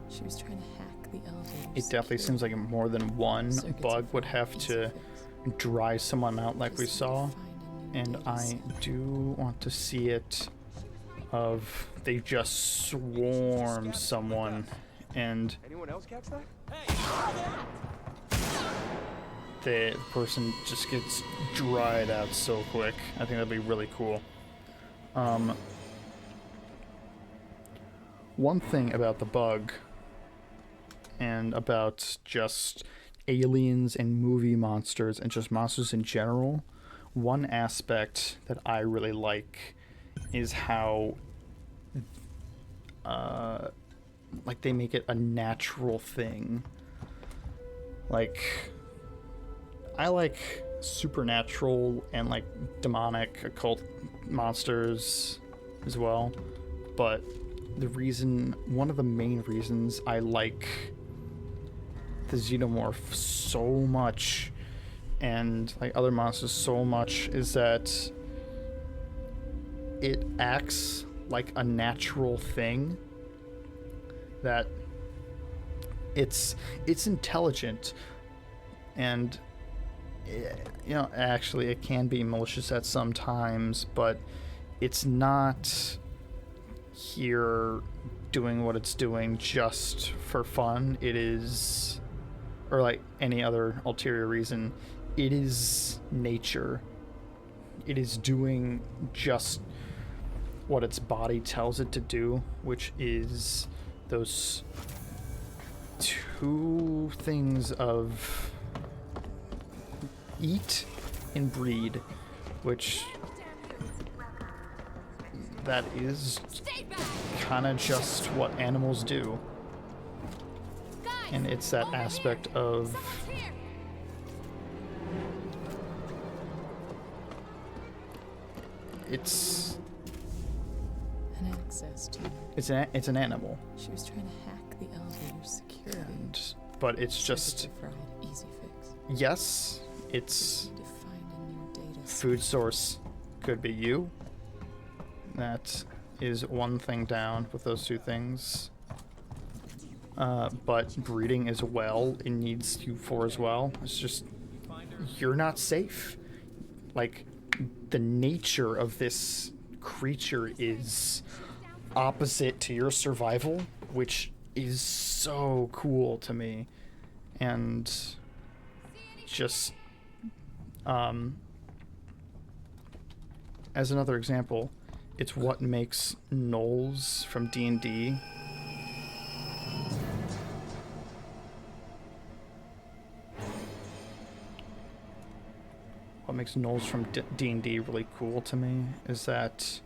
She was trying to hack the elevator. it definitely seems like more than one bug would have to dry someone out like we saw. And I do want to see it of they just swarm someone and Anyone else catch that? the person just gets dried out so quick. I think that'd be really cool. One thing about the bug and about just aliens and movie monsters and just monsters in general, one aspect that I really like is how like they make it a natural thing. Like, I like supernatural and like demonic occult monsters as well, but one of the main reasons I like the Xenomorph so much and like other monsters so much is that it acts like a natural thing, that it's intelligent, and you know, actually it can be malicious at some times, but it's not here doing what it's doing just for fun. It is, or like any other ulterior reason, it is nature. It is doing just what its body tells it to do, which is those two things of eat and breed, which that is kind of just what animals do. And it's that aspect of it's an animal. She was trying to hack the elevator security. But it's just Circuits are fried. Easy fix. yes, it's Need to find a new data food source could be you, That is one thing down with those two things. But breeding as well, it needs you for as well. It's just, you're not safe. Like, the nature of this creature is opposite to your survival, which is so cool to me. And just, as another example, it's what makes gnolls from D&D what makes gnolls from D&D really cool to me is that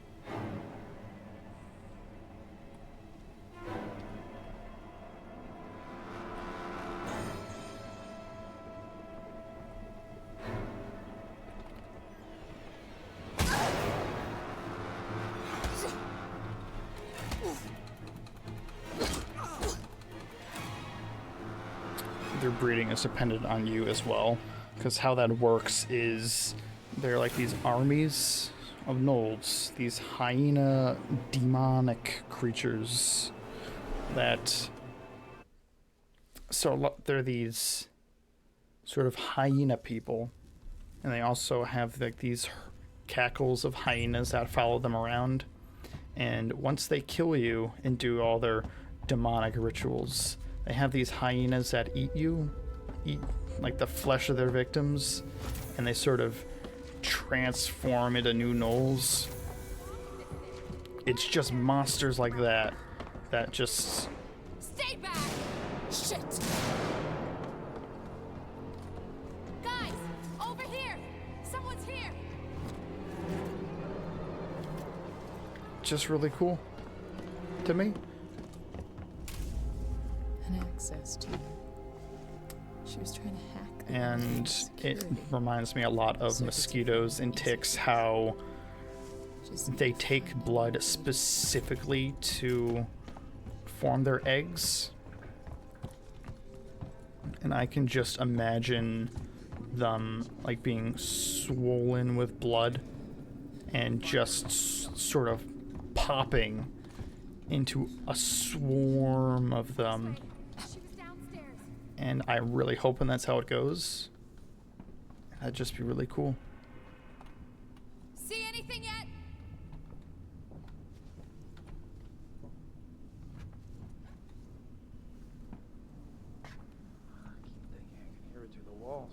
their breeding is dependent on you as well. Because how that works is they're like these armies of gnolls, these hyena demonic creatures that... So they're these sort of hyena people, and they also have like these cackles of hyenas that follow them around. And once they kill you and do all their demonic rituals, they have these hyenas that eat like the flesh of their victims, and they sort of transform into new gnolls. It's just monsters like that just... Stay back! Shit! Guys, over here! Someone's here! Just really cool to me. And access to you. She was trying to hack. And it reminds me a lot of mosquitoes and ticks, how they take blood specifically to form their eggs. And I can just imagine them like being swollen with blood and just sort of popping into a swarm of them. And I'm really hoping that's how it goes. That'd just be really cool. See anything yet? I keep thinking I can hear it through the walls.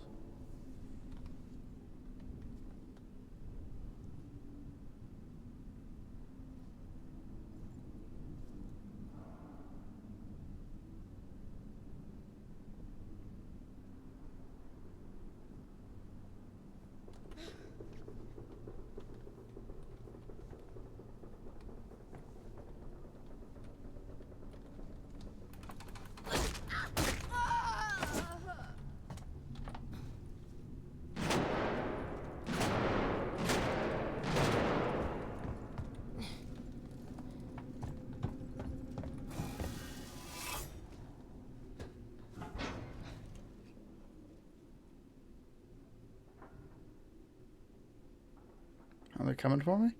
Are they coming for me?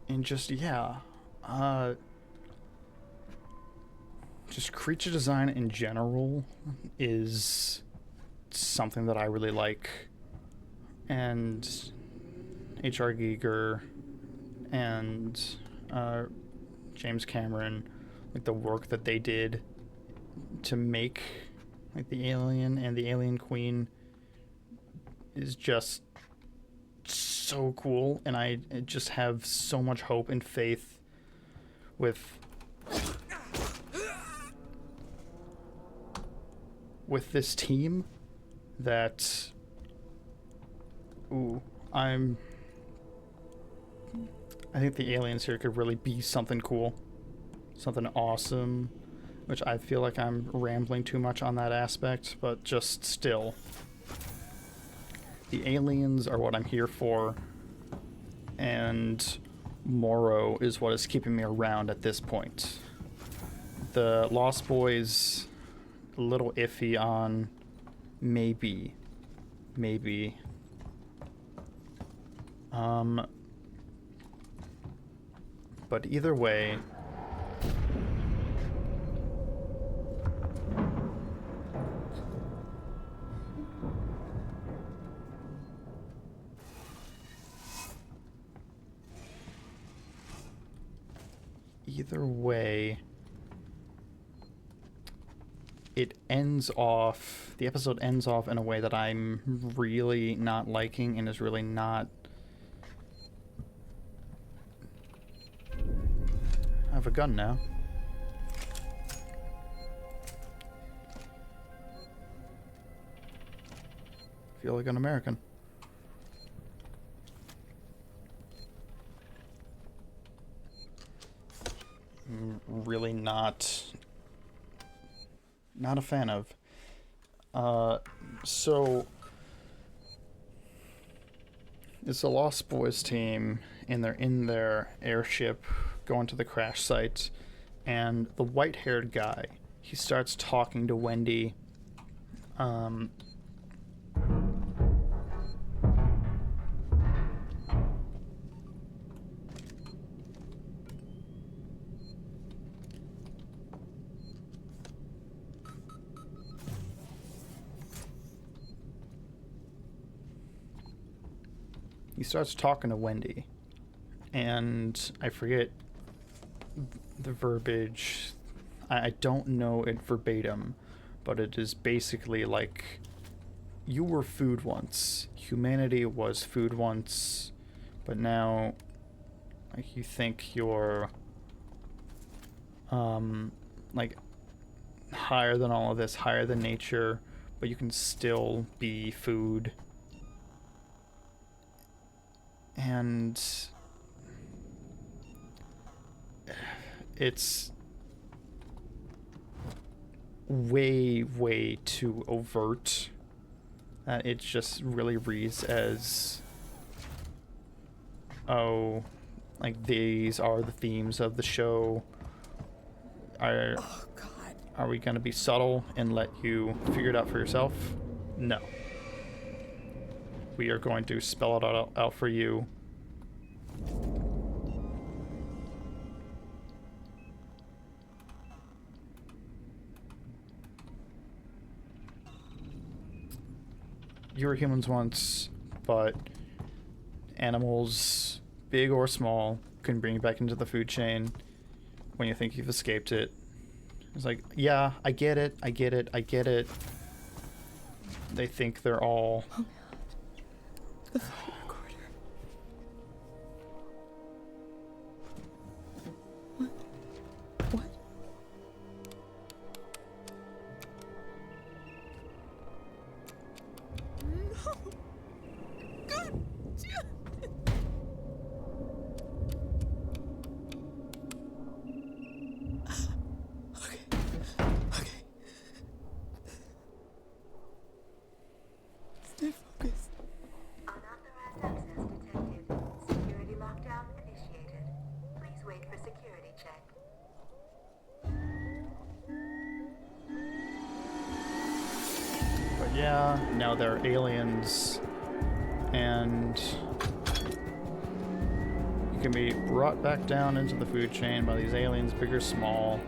And just, yeah, just creature design in general is something that I really like. And H.R. Giger and James Cameron, like the work that they did to make like the Alien and the Alien Queen is just so cool, and I just have so much hope and faith with this team that I'm I think the aliens here could really be something cool, something awesome, which I feel like I'm rambling too much on that aspect, but just still. The aliens are what I'm here for, and Morrow is what is keeping me around at this point. The Lost Boys, a little iffy on maybe. But either way, the episode ends off in a way that I'm really not liking and is really not... I have a gun now. Feel like an American. Really not a fan of. So it's a Lost Boys team, and they're in their airship going to the crash site, and the white-haired guy, he starts talking to Wendy. He starts talking to Wendy, and I forget the verbiage. I don't know it verbatim, but it is basically like, you were food once. Humanity was food once, but now, like, you think you're, like, higher than all of this, higher than nature, but you can still be food. And it's way too overt that it just really reads as, oh, like, these are the themes of the show. Are we gonna be subtle and let you figure it out for yourself? No. We are going to spell it out for you. You were humans once, but animals, big or small, can bring you back into the food chain when you think you've escaped it. It's like, yeah, I get it. They think they're all... The phone recorder. What? No! God damn it! Okay. Stay focused. Unauthorized access detected. Security lockdown initiated. Please wait for security check. But yeah, now they're aliens, and you can be brought back down into the food chain by these aliens, big or small.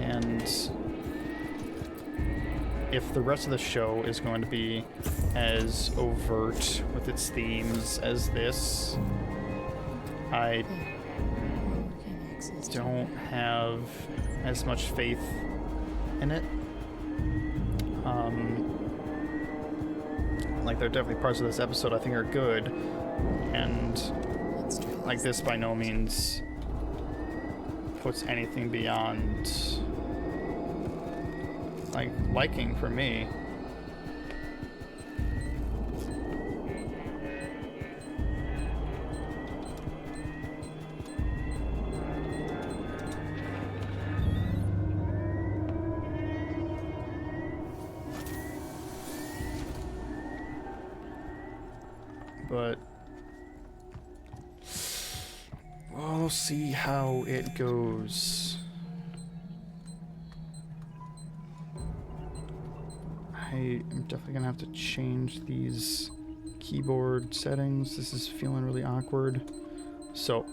And if the rest of the show is going to be as overt with its themes as this, I don't have as much faith in it. Like, there are definitely parts of this episode I think are good, and like, this by no means puts anything beyond like liking for me. but well, we'll see how it goes. I am definitely gonna have to change these keyboard settings. This is feeling really awkward. So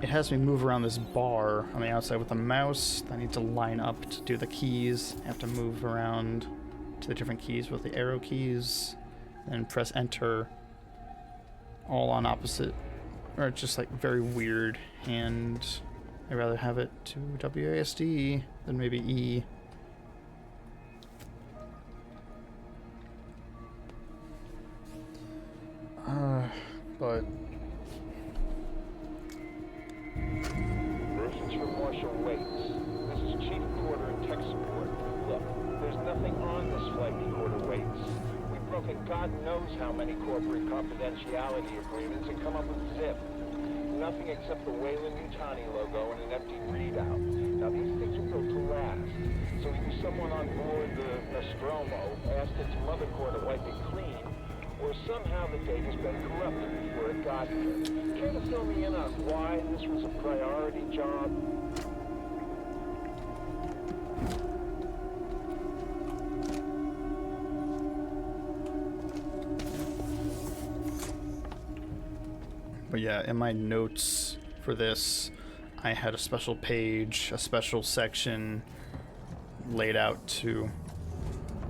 it has me move around this bar on the outside with the mouse. I need to line up to do the keys. I have to move around to the different keys with the arrow keys and press enter all on opposite, or it's just like very weird, and I'd rather have it to WASD than maybe E. But This is from Marshal Waits. This is Chief Porter and tech support. Look, there's nothing on this flight, Porter Waits. We've broken God knows how many corporate confidentiality agreements and come up with zip. Nothing except the Weyland-Yutani logo and an empty readout. Now these things are built to last. So either someone on board the Nostromo asked its mother core to wipe it clean, or somehow the data's been corrupted before it got here. Care to fill me in on why this was a priority job? But yeah, in my notes for this, I had a special page, a special section laid out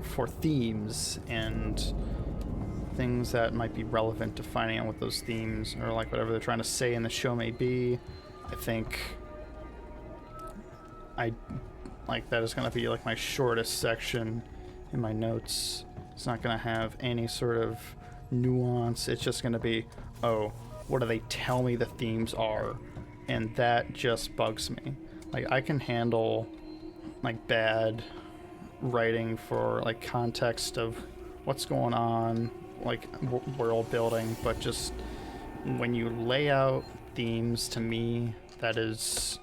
for themes and things that might be relevant to finding out what those themes or like whatever they're trying to say in the show may be. I think that is going to be like my shortest section in my notes. It's not going to have any sort of nuance. It's just going to be, oh, what do they tell me the themes are? And that just bugs me. Like, I can handle like bad writing for like context of what's going on, like world building, but just when you lay out themes, to me, that is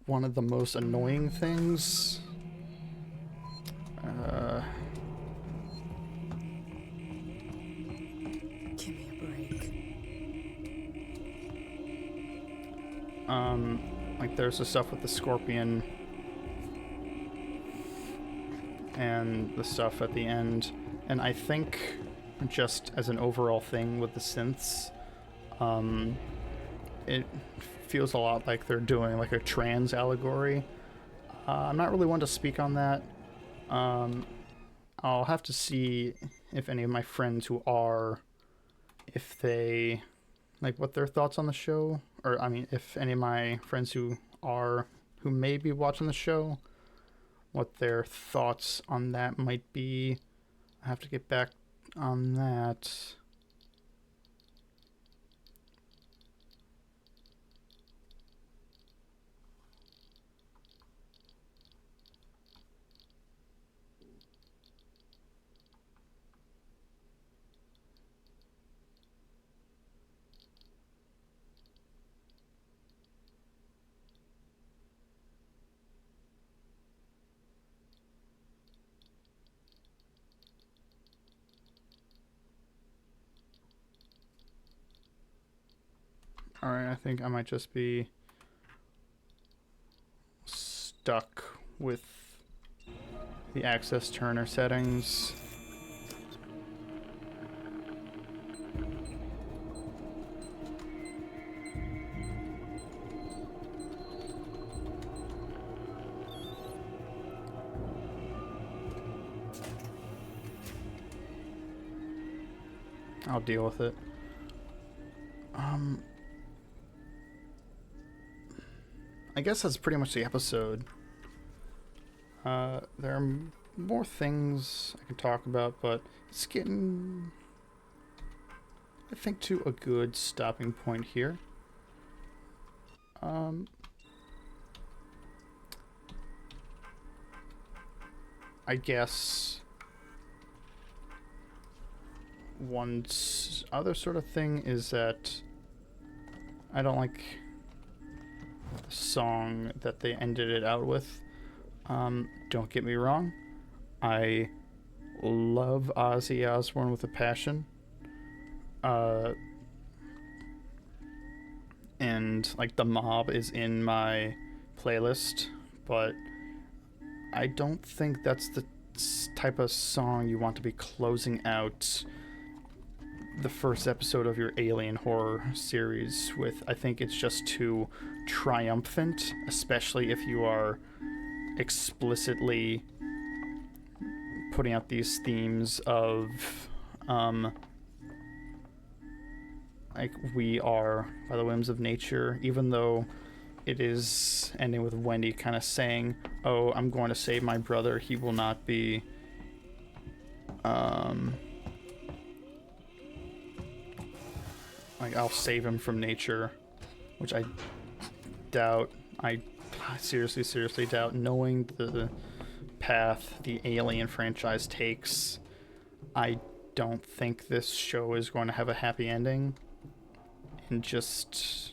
one of the most annoying things. Give me a break. Like there's the stuff with the Scorpion and the stuff at the end, and I think just as an overall thing with the synths, it feels a lot like they're doing like a trans allegory. I'm not really one to speak on that. I'll have to see if any of my friends who are, if they, like, what their thoughts on the show, or I mean, if any of my friends who may be watching the show, what their thoughts on that might be. I have to get back on that. Alright, I think I might just be stuck with the access turner settings. I'll deal with it. I guess that's pretty much the episode. There are more things I can talk about, but it's getting, I think, to a good stopping point here. I guess one other sort of thing is that I don't like the song that they ended it out with. Don't get me wrong, I love Ozzy Osbourne with a passion. And like The Mob is in my playlist, but I don't think that's the type of song you want to be closing out the first episode of your Alien horror series with. I think it's just too triumphant, especially if you are explicitly putting out these themes of like we are by the whims of nature, even though it is ending with Wendy kind of saying, oh, I'm going to save my brother, he will not be like I'll save him from nature, which I doubt. I seriously doubt, knowing the path the Alien franchise takes. I don't think this show is going to have a happy ending. And just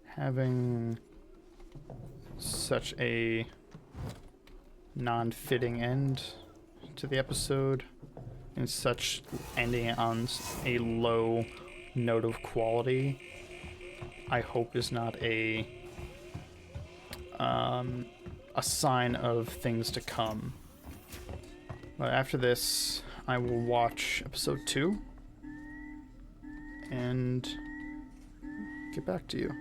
having such a non-fitting end to the episode and such ending on a low note of quality, I hope is not a sign of things to come. But after this, I will watch episode 2 and get back to you.